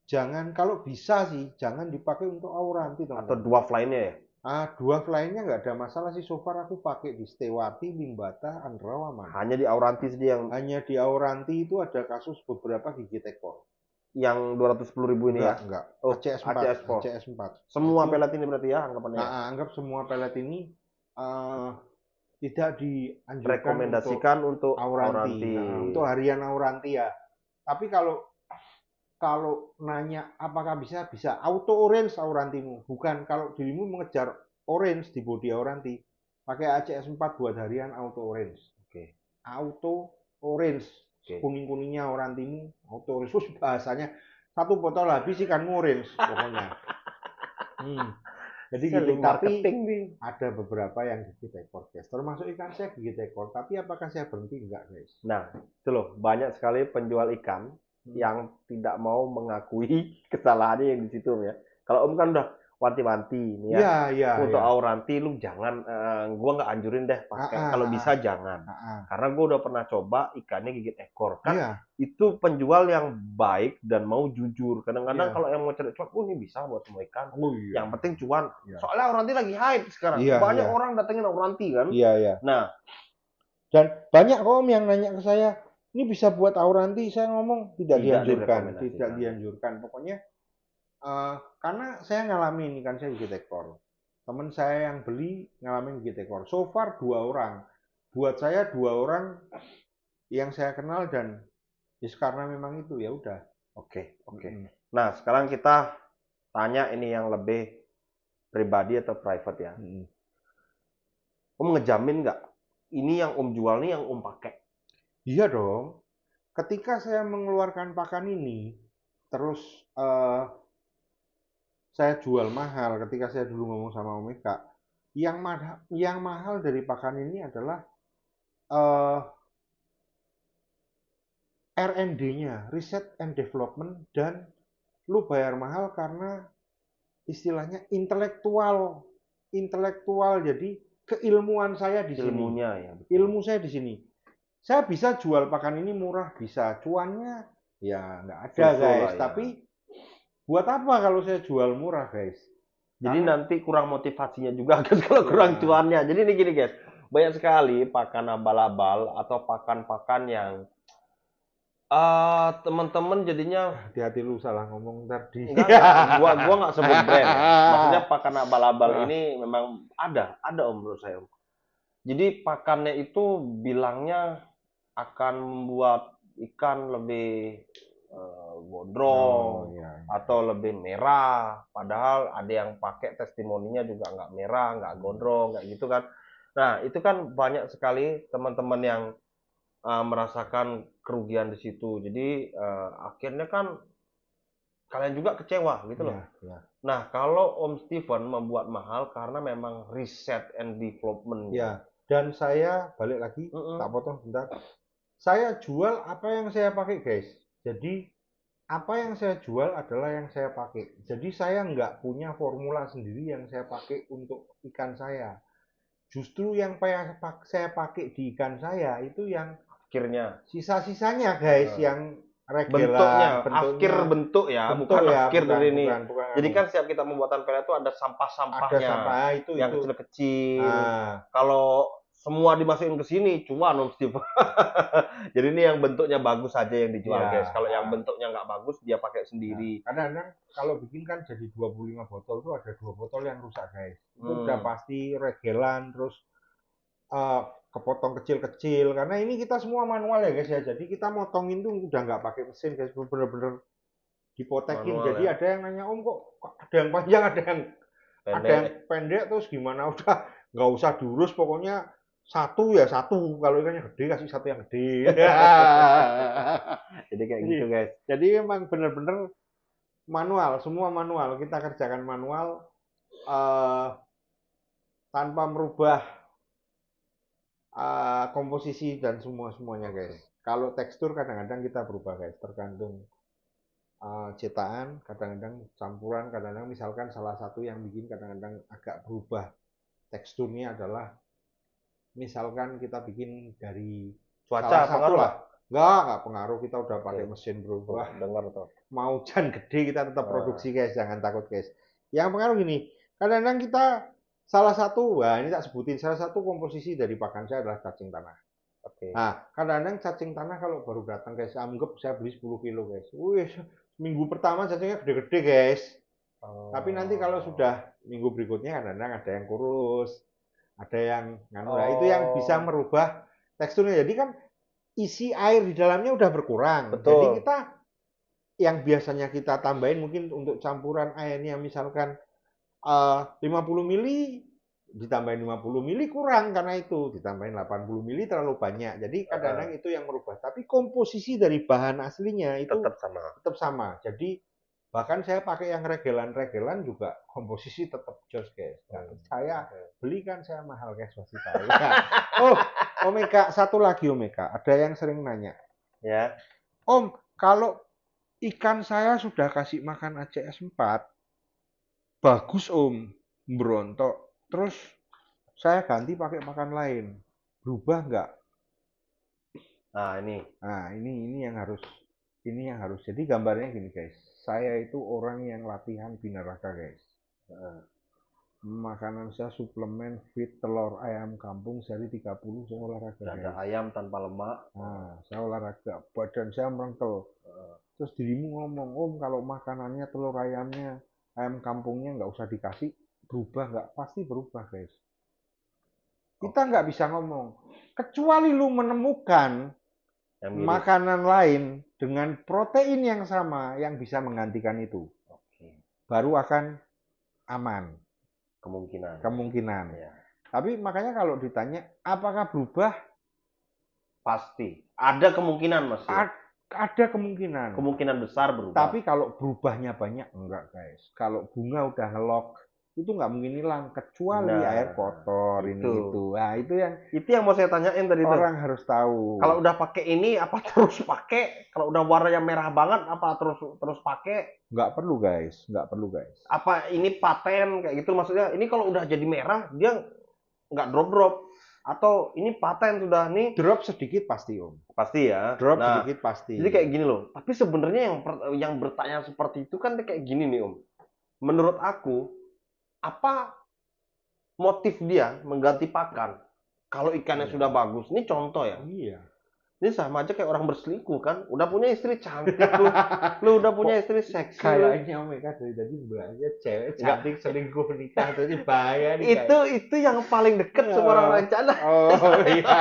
Jangan kalau bisa sih jangan dipakai untuk auranti teman-teman. Atau dwarf lainnya ya? Dwarf lainnya nggak ada masalah sih. So far aku pakai di Stewati, Limbata, Andrawa aman. Hanya di auranti saja yang. Hanya di auranti itu ada kasus beberapa gigit ekor. Yang 210.000 ini ya? Enggak. ACS4. Semua pelet ini berarti ya anggapannya? Anggap semua pelet ini tidak dianjurkan rekomendasikan untuk auranti. Untuk harian auranti ya. Tapi kalau nanya apakah bisa auto orange aurantimu. Bukan kalau dirimu mengejar orange di body auranti, pakai ACS4 buat harian auto orange. Oke. Auto orange. Kuning-kuningnya aurantimu auto orange. Bahasanya satu botol habis ikanmu orange pokoknya. Jadi gitu, tapi ada beberapa yang gigit ekor guys. Termasuk ikan saya gigit ekor, tapi apakah saya berhenti? Enggak guys. Nah, itu loh, banyak sekali penjual ikan yang tidak mau mengakui kesalahannya yang di situ ya. Kalau Om kan udah wanti-wanti nih ya. Untuk auranti lu jangan, gua nggak anjurin deh pakai. Kalau bisa jangan. Karena gua udah pernah coba ikannya gigit ekor kan. Itu penjual yang baik dan mau jujur. Kadang-kadang kalau yang mau cari cuan, ini bisa buat semua ikan. Yang penting cuan. Soalnya auranti lagi hype sekarang. Banyak orang datengin auranti kan. Nah, dan banyak Om yang nanya ke saya, ini bisa buat auranti. Saya ngomong tidak dianjurkan. Pokoknya karena saya ngalamin ikan saya gigit ekor. Teman saya yang beli ngalamin gigit ekor. So far 2 orang. Buat saya 2 orang yang saya kenal dan karena memang itu ya udah. Oke. Nah, sekarang kita tanya ini yang lebih pribadi atau private ya. Om ngejamin nggak ini yang Om jual nih yang Om pakai? Iya dong. Ketika saya mengeluarkan pakan ini, terus saya jual mahal. Ketika saya dulu ngomong sama Om Eka, yang mahal dari pakan ini adalah R&D-nya, Research and Development, dan lu bayar mahal karena istilahnya intelektual. Jadi keilmuan saya di sini. Ilmu saya di sini. Saya bisa jual pakan ini murah, bisa. Cuannya ya nggak ada guys. Tapi buat apa kalau saya jual murah guys? Jadi nanti kurang motivasinya juga guys kalau kurang cuannya. Jadi ini gini guys, banyak sekali pakan abal-abal atau pakan-pakan yang Teman-teman jadinya Hati-hati lu salah ngomong tadi. enggak, gua nggak sebut brand ya. Maksudnya pakan abal-abal ini memang ada Om menurut saya Om. Jadi pakannya itu bilangnya akan membuat ikan lebih gondrong Iya. atau lebih merah, padahal ada yang pakai testimoninya juga nggak merah, nggak gondrong, kayak gitu kan. Nah, itu kan banyak sekali teman-teman yang merasakan kerugian di situ. Jadi akhirnya kan kalian juga kecewa gitu loh. Iya, iya. Nah, kalau Om Steven membuat mahal karena memang riset and development. Ya, dan saya balik lagi, tak potong bentar. Saya jual apa yang saya pakai, guys. Jadi apa yang saya jual adalah yang saya pakai. Jadi saya nggak punya formula sendiri yang saya pakai untuk ikan saya. Justru yang saya pakai di ikan saya itu yang Akhirnya sisa-sisanya, guys, yang bentuknya, regular, akhir bentuk ya, bentuk bukan ya, akhir dari ini. bukan Jadi anu. kan setiap kita pembuatan pelet itu ada Ada sampah-sampahnya, sampah itu yang kecil-kecil. Nah, Kalau semua dimasukin ke sini, cuan Om Steve. Jadi ini yang bentuknya bagus saja yang dijual, iya. guys. Kalau yang bentuknya nggak bagus, dia pakai sendiri. Kadang-kadang kalau bikin kan jadi 25 botol tuh ada 2 botol yang rusak, guys. Itu udah pasti regelan, terus kepotong kecil-kecil. Karena ini kita semua manual ya, guys ya. Jadi kita motongin tuh udah nggak pakai mesin, guys. Bener-bener dipotekin. Manual, Jadi ya. ada yang nanya, Om kok ada yang panjang, ada yang pendek, terus gimana? Udah nggak usah diurus, pokoknya satu ya satu. Kalau ikannya gede kasih satu yang gede. Jadi kayak gitu, guys. Jadi emang bener-bener manual, semua manual. Kita kerjakan manual tanpa merubah komposisi dan semuanya, guys. Kalau tekstur kadang-kadang kita berubah, guys, tergantung cetakan, kadang-kadang campuran, kadang-kadang misalkan salah satu yang bikin kadang-kadang agak berubah teksturnya adalah misalkan kita bikin dari Cuaca pengaruh lah. Enggak pengaruh, kita udah pakai mesin berubah. Dengar tuh. Mau hujan gede kita tetap produksi, guys, jangan takut, guys. Yang pengaruh gini, kadang-kadang kita salah satu, wah ini tak sebutin, salah satu komposisi dari pakan saya adalah cacing tanah. Nah, kadang-kadang cacing tanah kalau baru datang, guys, anggap saya beli 10 kilo, guys. Wih, minggu pertama cacingnya gede-gede, guys. Tapi nanti kalau sudah minggu berikutnya kadang-kadang ada yang kurus, ada yang nah itu yang bisa merubah teksturnya. Jadi kan isi air di dalamnya udah berkurang. Betul. Jadi kita yang biasanya kita tambahin mungkin untuk campuran airnya misalkan 50 mili ditambahin 50 mili kurang karena itu ditambahin 80 mili terlalu banyak. Jadi kadang-kadang itu yang merubah. Tapi komposisi dari bahan aslinya itu tetap sama. Jadi bahkan saya pakai yang regelan juga komposisi tetap jos, guys. Saya belikan saya mahal, guys, pasti tahu. Oh, Omega, satu lagi Omega. Ada yang sering nanya. Ya. Om, kalau ikan saya sudah kasih makan ACS 4, bagus Om, berontok. Terus saya ganti pakai pakan lain. Berubah nggak? Nah, ini yang harus Jadi gambarnya gini, guys. Saya itu orang yang latihan binaraga, guys. Makanan saya suplemen feed telur ayam kampung sehari 30 saya olahraga. Ada ayam tanpa lemak. Nah, saya olahraga, badan saya merengkel. Terus dirimu ngomong, Om, kalau makanannya telur ayamnya, ayam kampungnya nggak usah dikasih, berubah nggak? Pasti berubah, guys. Kita nggak bisa ngomong. Kecuali lu menemukan makanan lain dengan protein yang sama yang bisa menggantikan itu. Baru akan aman. Kemungkinan. Ya. Tapi makanya kalau ditanya, apakah berubah? Pasti. Ada kemungkinan, Mas. Ada kemungkinan. Kemungkinan besar berubah. Tapi kalau berubahnya banyak, enggak, guys. Kalau bunga udah ngelok, itu nggak mungkin hilang kecuali air kotor itu. Nah, itu yang mau saya tanyain tadi. Orang harus tahu. Kalau udah pakai ini apa terus pakai? Kalau udah warnanya merah banget apa terus pakai? Nggak perlu, guys. Apa ini paten kayak gitu maksudnya? Ini kalau udah jadi merah dia nggak drop atau ini paten sudah nih? Drop sedikit pasti, Om. Pasti ya. Drop sedikit pasti. Jadi kayak gini loh. Tapi sebenarnya yang bertanya seperti itu kan kayak gini nih, Om. Menurut aku, apa motif dia mengganti pakan? Kalau ikannya sudah bagus, ini contoh ya. Iya. Ini sama aja kayak orang berselingkuh kan. Udah punya istri cantik lu udah punya istri seksi. Kayaknya mereka dari tadi bahasnya cewek cantik selingkuh nikah jadi bahaya nih guys. Itu yang paling deket sama orang rencana. Oh iya.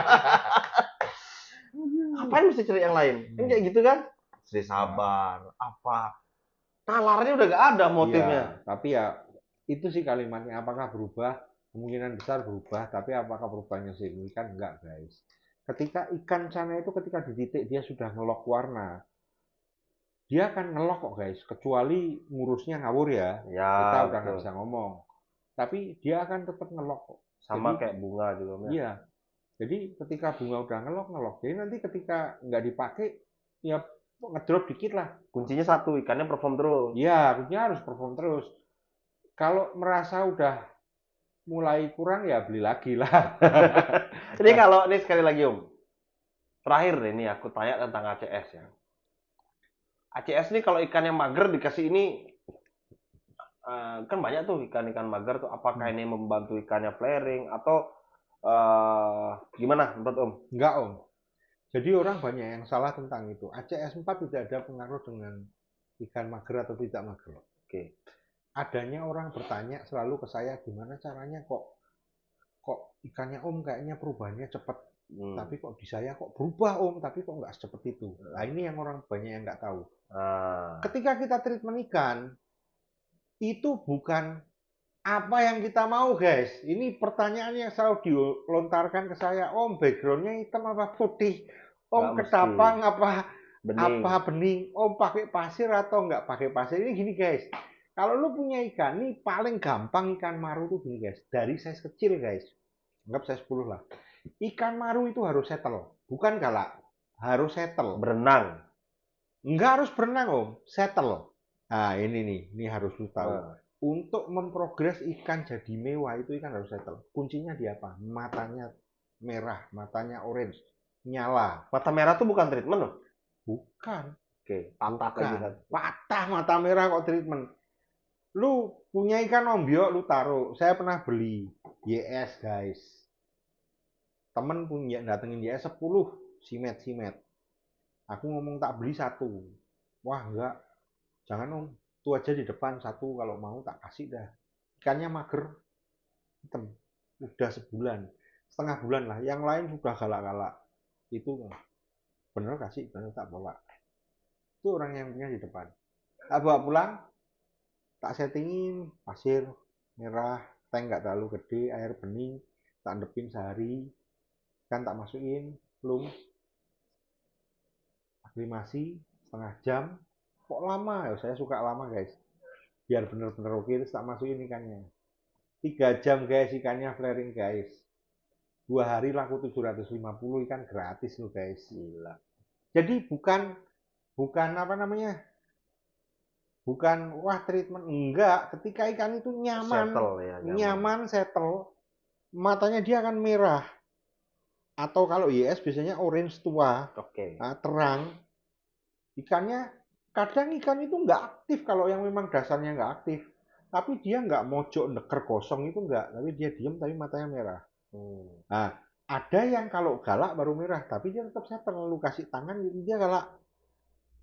Ngapain mesti cari yang lain? Kan kayak gitu kan? Istri sabar, apa? Nalarnya udah gak ada motifnya. Iya, tapi ya itu sih kalimatnya, apakah berubah? Kemungkinan besar berubah, tapi apakah perubahannya signifikan? Enggak, guys. Ketika ikan cana itu ketika di titik dia sudah ngelok warna, dia akan ngelok kok, guys. Kecuali ngurusnya ngawur ya, Ya, kita udah nggak betul. bisa ngomong. Tapi dia akan tetap ngelok kok. Sama Jadi, kayak bunga juga. iya. Jadi ketika bunga udah ngelok. Jadi nanti ketika nggak dipakai, ya ngedrop dikit lah. Kuncinya satu, ikannya perform terus. Iya, kuncinya harus perform terus. Kalau merasa udah mulai kurang ya beli lagi lah. Ini kalau ini sekali lagi Om, terakhir ini aku tanya tentang ACS ya. ACS ini kalau ikannya mager dikasih ini kan banyak tuh ikan-ikan mager tuh. Apakah ini membantu ikannya flaring atau gimana menurut Om? Enggak Om. Jadi orang banyak yang salah tentang itu. ACS4 tidak ada pengaruh dengan ikan mager atau tidak mager. Oke. Adanya orang bertanya selalu ke saya gimana caranya kok ikannya Om kayaknya perubahannya cepat. Tapi kok di saya kok berubah Om, tapi kok nggak secepat itu. Nah ini yang orang banyak yang nggak tahu. Ketika kita treatment ikan, itu bukan apa yang kita mau guys. Ini pertanyaan yang selalu dilontarkan ke saya. Om backgroundnya hitam apa putih? Om ketapang apa bening? Om pakai pasir atau nggak pakai pasir? Ini gini guys. Kalau lu punya ikan, ini paling gampang ikan maru tuh gini guys. Dari size kecil guys. Anggap size 10 lah. Ikan maru itu harus settle. Bukan galak. Harus settle. Berenang. Nggak harus berenang om. Settle. Nah ini nih. Ini harus lu tahu. Untuk memprogres ikan jadi mewah itu ikan harus settle. Kuncinya di apa? Matanya merah. Matanya orange. Nyala. Mata merah tuh bukan treatment loh? Bukan. Oke. Patah lagi kan. Patah mata merah kok treatment. Lu punya ikan ombyo lu taruh. Saya pernah beli YS guys. Temen punya datengin YS 10 simet. Aku ngomong tak beli satu. Wah enggak. Jangan om. Itu aja di depan satu kalau mau tak kasih dah. Ikannya mager. Hitam. Udah sebulan. Setengah bulan lah. Yang lain sudah galak-galak. Itu bener kasih. Bener tak bawa. Itu orang yang punya di depan. Tak bawa pulang. Tak settingin pasir merah, tank nggak terlalu gede, air bening, tak endepin sehari, kan tak masukin, belum aklimasi setengah jam, kok lama ya? Saya suka lama guys, biar bener-bener oke, terus tak masukin ikannya. 3 jam guys ikannya flaring guys. 2 hari laku 750 ikan gratis loh guys. Gila. Jadi bukan apa namanya? Bukan wah treatment enggak, ketika ikan itu nyaman, settle, matanya dia akan merah. Atau kalau YS biasanya orange tua, terang. Ikannya kadang ikan itu nggak aktif kalau yang memang dasarnya nggak aktif. Tapi dia nggak mojok neker kosong itu nggak, tapi dia diem tapi matanya merah. Nah, ada yang kalau galak baru merah, tapi dia tetap settle. Lu kasih tangan dia galak.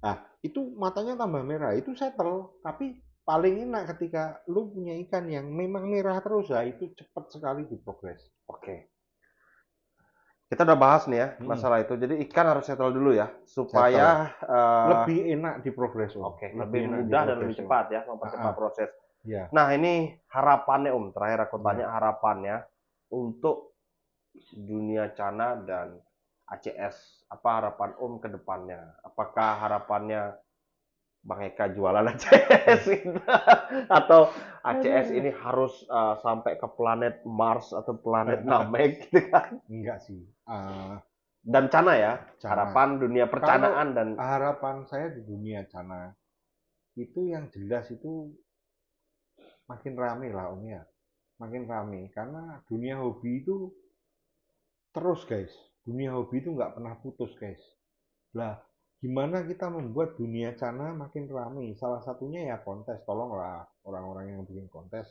Nah, itu matanya tambah merah, itu settle. Tapi paling enak ketika lu punya ikan yang memang merah terus, ya itu cepat sekali diprogres. Oke. Kita udah bahas nih ya masalah itu. Jadi ikan harus settle dulu ya, supaya lebih enak diprogres. Oke, lebih mudah dan lebih cepat ya, mempercepat proses. Ya. Nah ini harapannya Om, terakhir aku tanya harapannya untuk dunia Cana dan ACS. Apa harapan Om ke depannya? Apakah harapannya Bang Eka jualan ACS gitu? Atau ACS ini harus sampai ke planet Mars atau planet Namek gitu kan? Enggak sih. Dan Cana ya, harapan dunia percanaan. Dan harapan saya di dunia Cana itu yang jelas itu makin rame lah Om ya. Makin rame karena dunia hobi itu terus guys. Dunia hobi itu nggak pernah putus guys. Lah, gimana kita membuat dunia Cana makin ramai? Salah satunya ya kontes. Tolonglah orang-orang yang bikin kontes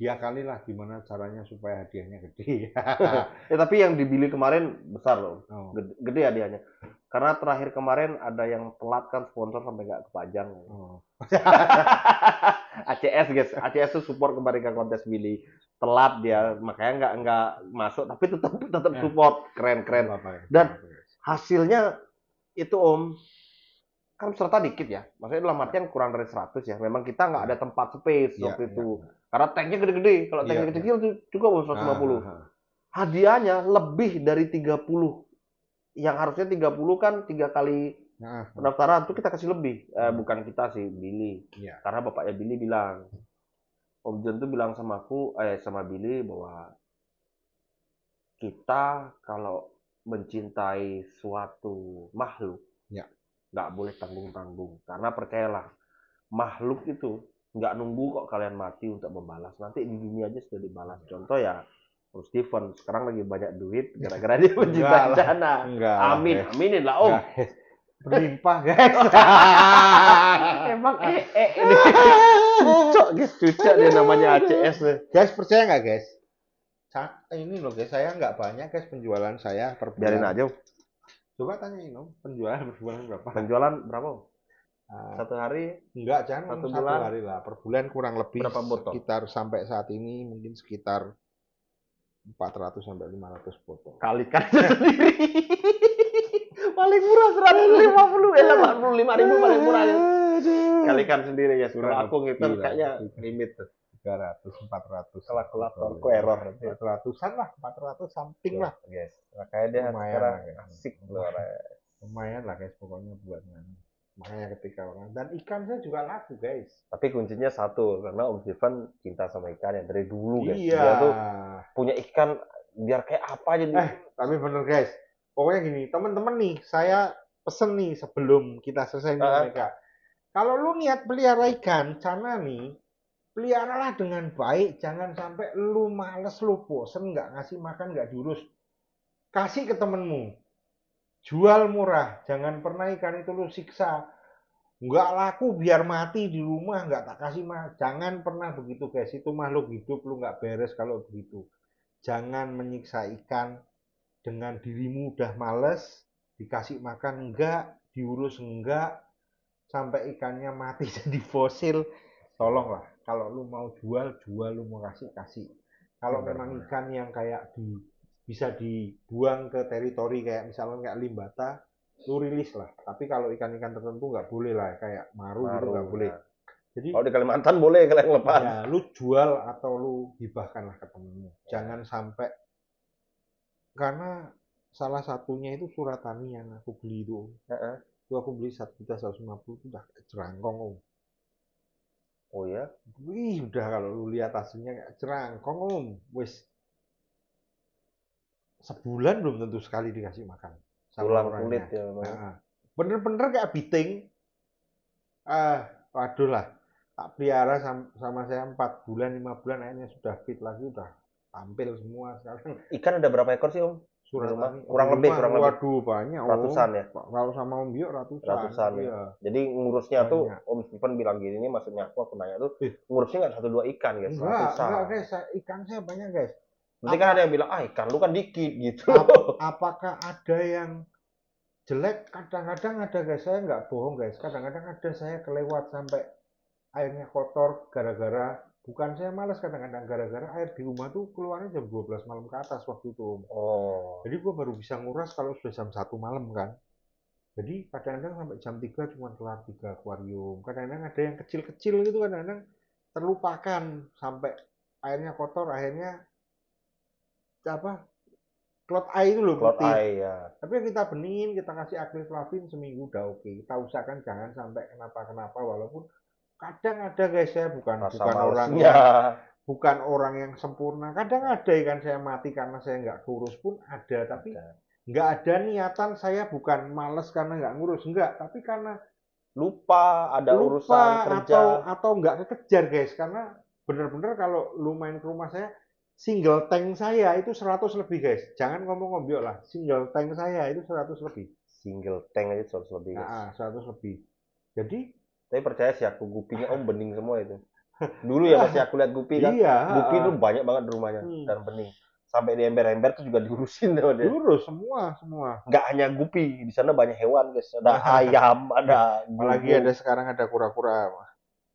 diakalilah gimana caranya supaya hadiahnya gede. Tapi yang dibeli kemarin besar loh, gede hadiahnya. Karena terakhir kemarin ada yang telat kan sponsor sampai nggak kepajang. ACS guys, ACS tuh support kemarin ke kontes Billy. Telat dia, makanya nggak masuk, tapi tetap support, keren. Dan hasilnya itu Om, kan peserta dikit ya, maksudnya dalam artian kurang dari 100 ya. Memang kita nggak ada tempat space waktu itu, karena tanknya gede-gede. Kalau tanknya kecil cukup 150. Hadiahnya lebih dari 30. Yang harusnya 30 kan 3 kali pendaftaran, itu kita kasih lebih. Bukan kita sih, Billy. Karena bapaknya Billy bilang, Om John tuh bilang sama aku, sama Billy bahwa kita kalau mencintai suatu makhluk, nggak boleh tanggung-tanggung. Karena percayalah, makhluk itu nggak nunggu kok kalian mati untuk membalas. Nanti di dunia aja sudah dibalas. Contoh ya, Om Steven sekarang lagi banyak duit gara-gara dia mencintai Jana. Aminin lah Om. Berlimpah guys. Emang ini cucok dia namanya ACS. Guys percaya nggak guys? Ini loh guys, saya nggak banyak guys penjualan saya per bulan. Biarin aja. Coba tanyain Om, penjualan per bulan berapa? Penjualan berapa? Satu hari? Enggak, jangan satu hari lah. Per bulan kurang lebih berapa botol? Sekitar sampai saat ini mungkin sekitar 400 sampai 500 botol. Kalikan sendiri. Paling murah 150, 85.000 paling murah ya. Kalikan sendiri ya. Kalau aku ngitung kayaknya limit 300, 400. Kalkulatorku error. 400-an lah, 400 something lah. Guys, makanya dia sekarang asik loh. Lumayan lah guys, pokoknya buat makanya ketika orang, dan ikan saya juga laku guys. Tapi kuncinya satu, karena Om Steven cinta sama ikan ya dari dulu guys. Iya. Dia tuh punya ikan biar kayak apa aja. Tapi bener guys, pokoknya gini, teman-teman nih, saya pesen nih sebelum kita selesai mereka. Kalau lu niat pelihara ikan, Cana nih, peliharalah dengan baik, jangan sampai lu males, lu bosen, nggak ngasih makan, nggak diurus. Kasih ke temenmu. Jual murah, jangan pernah ikan itu lu siksa. Nggak laku biar mati di rumah, nggak tak kasih makan. Jangan pernah begitu guys, itu makhluk hidup, lu nggak beres kalau begitu. Jangan menyiksa ikan dengan dirimu udah males, dikasih makan enggak, diurus enggak, sampai ikannya mati jadi fosil. Tolonglah, kalau lu mau jual, lu mau kasih. Kalau memang ikan yang kayak bisa dibuang ke teritori kayak misalnya kayak limbata, lu rilis lah. Tapi kalau ikan-ikan tertentu nggak boleh lah, kayak maru gitu nggak boleh. Jadi kalau di Kalimantan boleh kalian lepas. Ya, lu jual atau lu hibahkanlah ke temenmu. Jangan sampai, karena salah satunya itu surat tani yang aku beli itu. Itu aku beli 1.150 itu udah cerangkong Om. Oh ya? Wih, udah kalau lu lihat hasilnya kayak cerangkong Om. Wis sebulan belum tentu sekali dikasih makan. Tulang kulit ya. Bener-bener kayak biting. Waduh lah. Tak pelihara sama saya 4 bulan, 5 bulan akhirnya sudah fit lagi, udah tampil semua sekarang. Ikan ada berapa ekor sih Om? Kurang lebih. Waduh banyak Om. Ratusan ya? Kalau sama Om Bio ratusan ya. Jadi ngurusnya banyak. Tuh Om Steven bilang gini, maksudnya aku nanya tuh ngurusnya nggak 1-2 ikan guys. Enggak guys, ikan saya banyak guys. Nanti kan ada yang bilang, ikan lu kan dikit gitu. Apakah ada yang jelek? Kadang-kadang ada guys, saya nggak bohong guys. Kadang-kadang ada saya kelewat sampai airnya kotor gara-gara, bukan saya malas, kadang-kadang gara-gara air di rumah tuh keluarnya jam 12 malam ke atas waktu itu. Jadi gua baru bisa nguras kalau sudah jam 1 malam kan. Jadi kadang-kadang sampai jam 3 cuma keluar 3 akuarium. Kadang-kadang ada yang kecil-kecil gitu, kadang-kadang terlupakan sampai airnya kotor, akhirnya cloud eye itu loh, cloud eye ya. Tapi kita beningin, kita kasih akriflavin seminggu udah oke. Kita usahakan jangan sampai kenapa-kenapa, walaupun kadang ada guys, saya bukan orang yang sempurna. Kadang ada ikan saya mati karena saya nggak ngurus pun ada, tapi nggak ada niatan saya bukan males karena nggak ngurus, enggak, tapi karena lupa urusan kerja atau nggak kekejar guys. Karena bener-bener kalau lu main ke rumah saya, single tank saya itu 100 lebih guys. Jangan ngomong Om Bio lah. Single tank saya itu 100 lebih. Single tank aja 100 lebih guys. 100 lebih. Jadi, tapi percaya sih aku, gupinya Om bening semua itu. Dulu ya masih aku lihat Gupi kan. Iya. Gupi tuh banyak banget di rumahnya dan bening. Sampai di ember-ember tuh juga diurusin sama dia. Diurus semua. Nggak hanya Gupi, di sana banyak hewan guys. Ada ayam, ada apalagi ada sekarang ada kura-kura.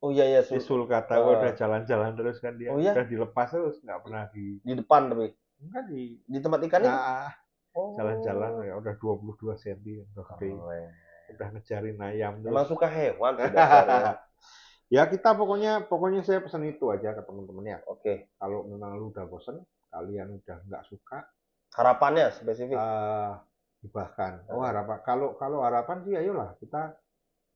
Oh iya si Sulkata udah jalan-jalan terus kan dia. Oh iya? Udah dilepas terus, nggak pernah di depan tapi. Enggak Di tempat ikannya? Nah, jalan-jalan ya udah 22 cm udah gede. Udah ngejarin ayam terus. Emang suka hewan Ya kita pokoknya saya pesan itu aja ke teman-teman ya. Oke. Kalau memang lu udah bosen, kalian udah nggak suka. Harapannya spesifik. Bahkan, harapan. Kalau harapan sih, ayolah kita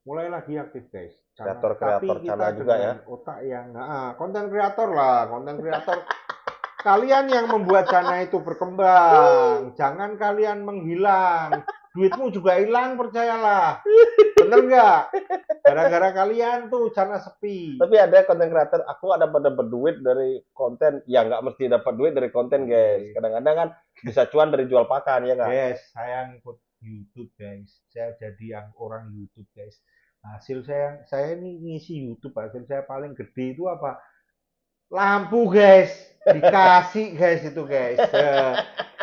mulai lagi aktif guys. Kreator channel juga ya. Otak yang, konten kreator lah, konten kreator. Kalian yang membuat channel itu berkembang, jangan kalian menghilang. Duitmu juga hilang, percayalah. Bener nggak? Gara-gara kalian tuh channel sepi. Tapi ada konten kreator, aku ada dapat duit dari konten. Ya nggak mesti dapat duit dari konten guys. Kadang-kadang kan bisa cuan dari jual pakan ya kan. Yes, saya ngikut YouTube guys. Saya jadi yang orang YouTube guys. Hasil saya ini ngisi YouTube, hasil saya paling gede itu apa? Lampu guys, dikasih guys itu guys.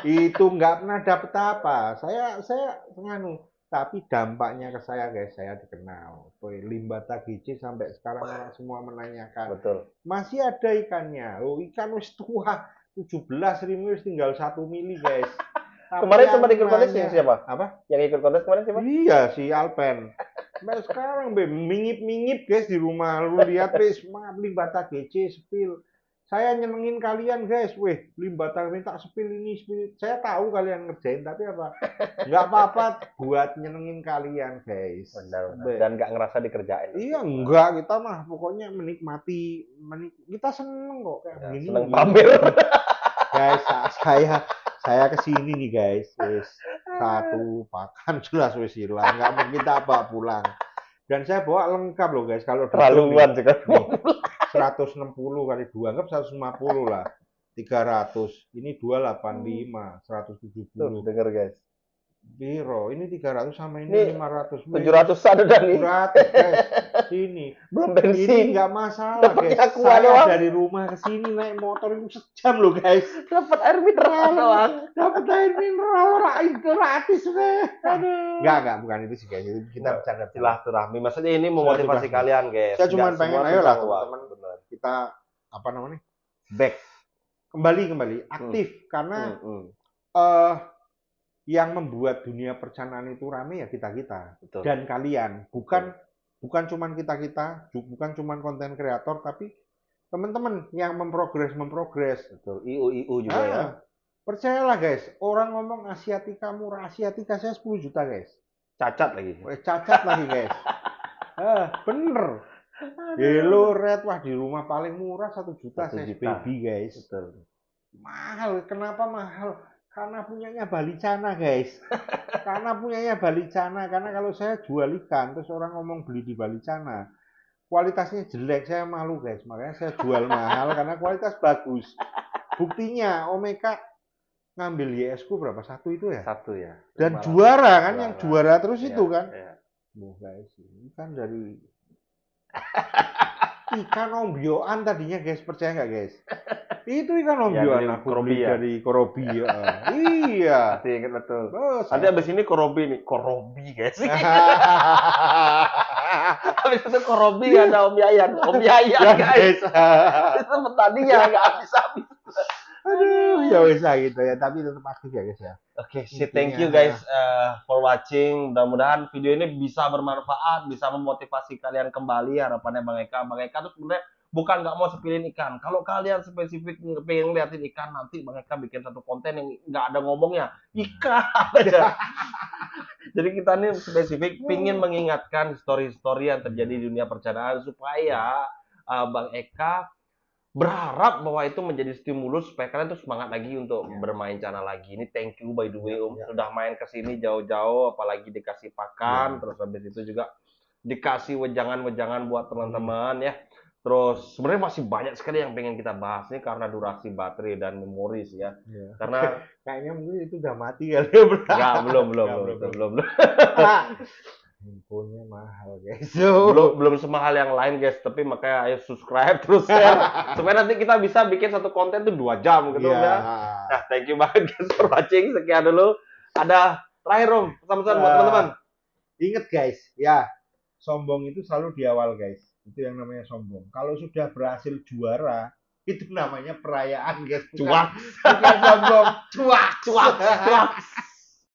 Itu nggak pernah dapet apa. Saya nganu, tapi dampaknya ke saya guys, saya dikenal. Limbata GC sampai sekarang orang semua menanyakan. Betul. Masih ada ikannya. Oh, ikan wis tua 17.000 tinggal 1 mili guys. Kemarin sempat ikut kontes siapa? Apa? Yang ikut kontes kemarin siapa? Iya, si Alpen. Sampai sekarang mingip-mingip guys di rumah. Lu lihat wis Limbata GC spill. Saya nyenengin kalian guys. Weh, Limbata minta spill ini, spill. Saya tahu kalian ngerjain, tapi apa? Nggak apa-apa buat nyenengin kalian guys. Benar. Dan nggak ngerasa dikerjain. Iya, enggak. Kita mah pokoknya menikmati. Kita seneng kok kayak begini. Seneng pamer. Guys, saya kesini nih guys, wis satu pakan jelas wis hilang, nggak mau kita bawa pulang. Dan saya bawa lengkap loh guys, kalau terlaluan juga. 160 kali 2, anggap 150 lah, 300, ini 285, 170. Tuh, denger guys. Biro, ini 300 sama ini 500. 700 ada dan nih. 700 guys. Sini. Belum bensin. Ini nggak masalah guys. Saya dari rumah ke sini naik motor itu sejam loh guys. Dapat air mineral doang. Dapat air mineral gratis deh. Aduh. Enggak, bukan itu sih guys. Kita bercanda silaturahmi. Maksudnya ini memotivasi kalian guys. Saya cuma pengen ayo lah teman-teman kita apa namanya? Back. Kembali aktif karena yang membuat dunia percanaan itu rame ya kita-kita dan kalian, bukan cuman kita-kita, bukan cuman konten kreator, tapi teman-teman yang memprogres. Betul. IU juga ya. Percayalah guys, orang ngomong Asiatica murah, Asiatica saya 10 juta guys. Cacat lagi. Cacat lagi guys. Bener. Hello Red, wah di rumah paling murah 1 juta saya baby guys. Betul. Mahal, kenapa mahal? Karena punyanya Balicana guys. Karena kalau saya jual ikan terus orang ngomong beli di Balicana, kualitasnya jelek, saya malu guys. Makanya saya jual mahal karena kualitas bagus. Buktinya Omeka ngambil YS-ku berapa? 1 itu ya? 1 ya. Dan juara kan, yang juara terus itu kan. Guys, ini kan dari ikan ombyoan tadinya guys, percaya nggak guys? Itu ikan ombyoan aku beli dari Korobi. Iya. Masih ingat betul. Nanti abis ini Korobi guys. Habis itu Korobi ada Om Yayan guys. Itu petaninya nggak habis-habis. Aduh, ya wis gitu ya, tapi tetap aktif ya guys ya. Oke, thank you guys for watching. Mudah-mudahan video ini bisa bermanfaat, bisa memotivasi kalian kembali. Harapannya Bang Eka tuh sebenarnya bukan nggak mau sepilin ikan. Kalau kalian spesifik pengen liatin ikan, nanti Bang Eka bikin satu konten yang nggak ada ngomongnya, ikan aja. Jadi kita nih spesifik pingin mengingatkan story-story yang terjadi di dunia percanaan supaya Bang Eka berharap bahwa itu menjadi stimulus supaya kalian tuh semangat lagi untuk bermain channel lagi. Ini thank you by the way Om, sudah main ke sini jauh-jauh, apalagi dikasih pakan, terus habis itu juga dikasih wejangan-wejangan buat teman-teman ya. Terus sebenarnya masih banyak sekali yang pengen kita bahas nih karena durasi baterai dan memori sih ya. Karena kayaknya mungkin itu udah mati kali ya. Belum. Infonya mahal guys. Belum semahal yang lain guys, tapi makanya ayo subscribe terus share supaya nanti kita bisa bikin satu konten tuh 2 jam gitu ya. Nah, thank you banget guys for watching. Sekian dulu. Ada terakhir Rom, pesan-pesan buat teman-teman. Ingat guys, ya sombong itu selalu di awal guys. Itu yang namanya sombong. Kalau sudah berhasil juara, itu namanya perayaan guys. Bukan sombong. Cuak.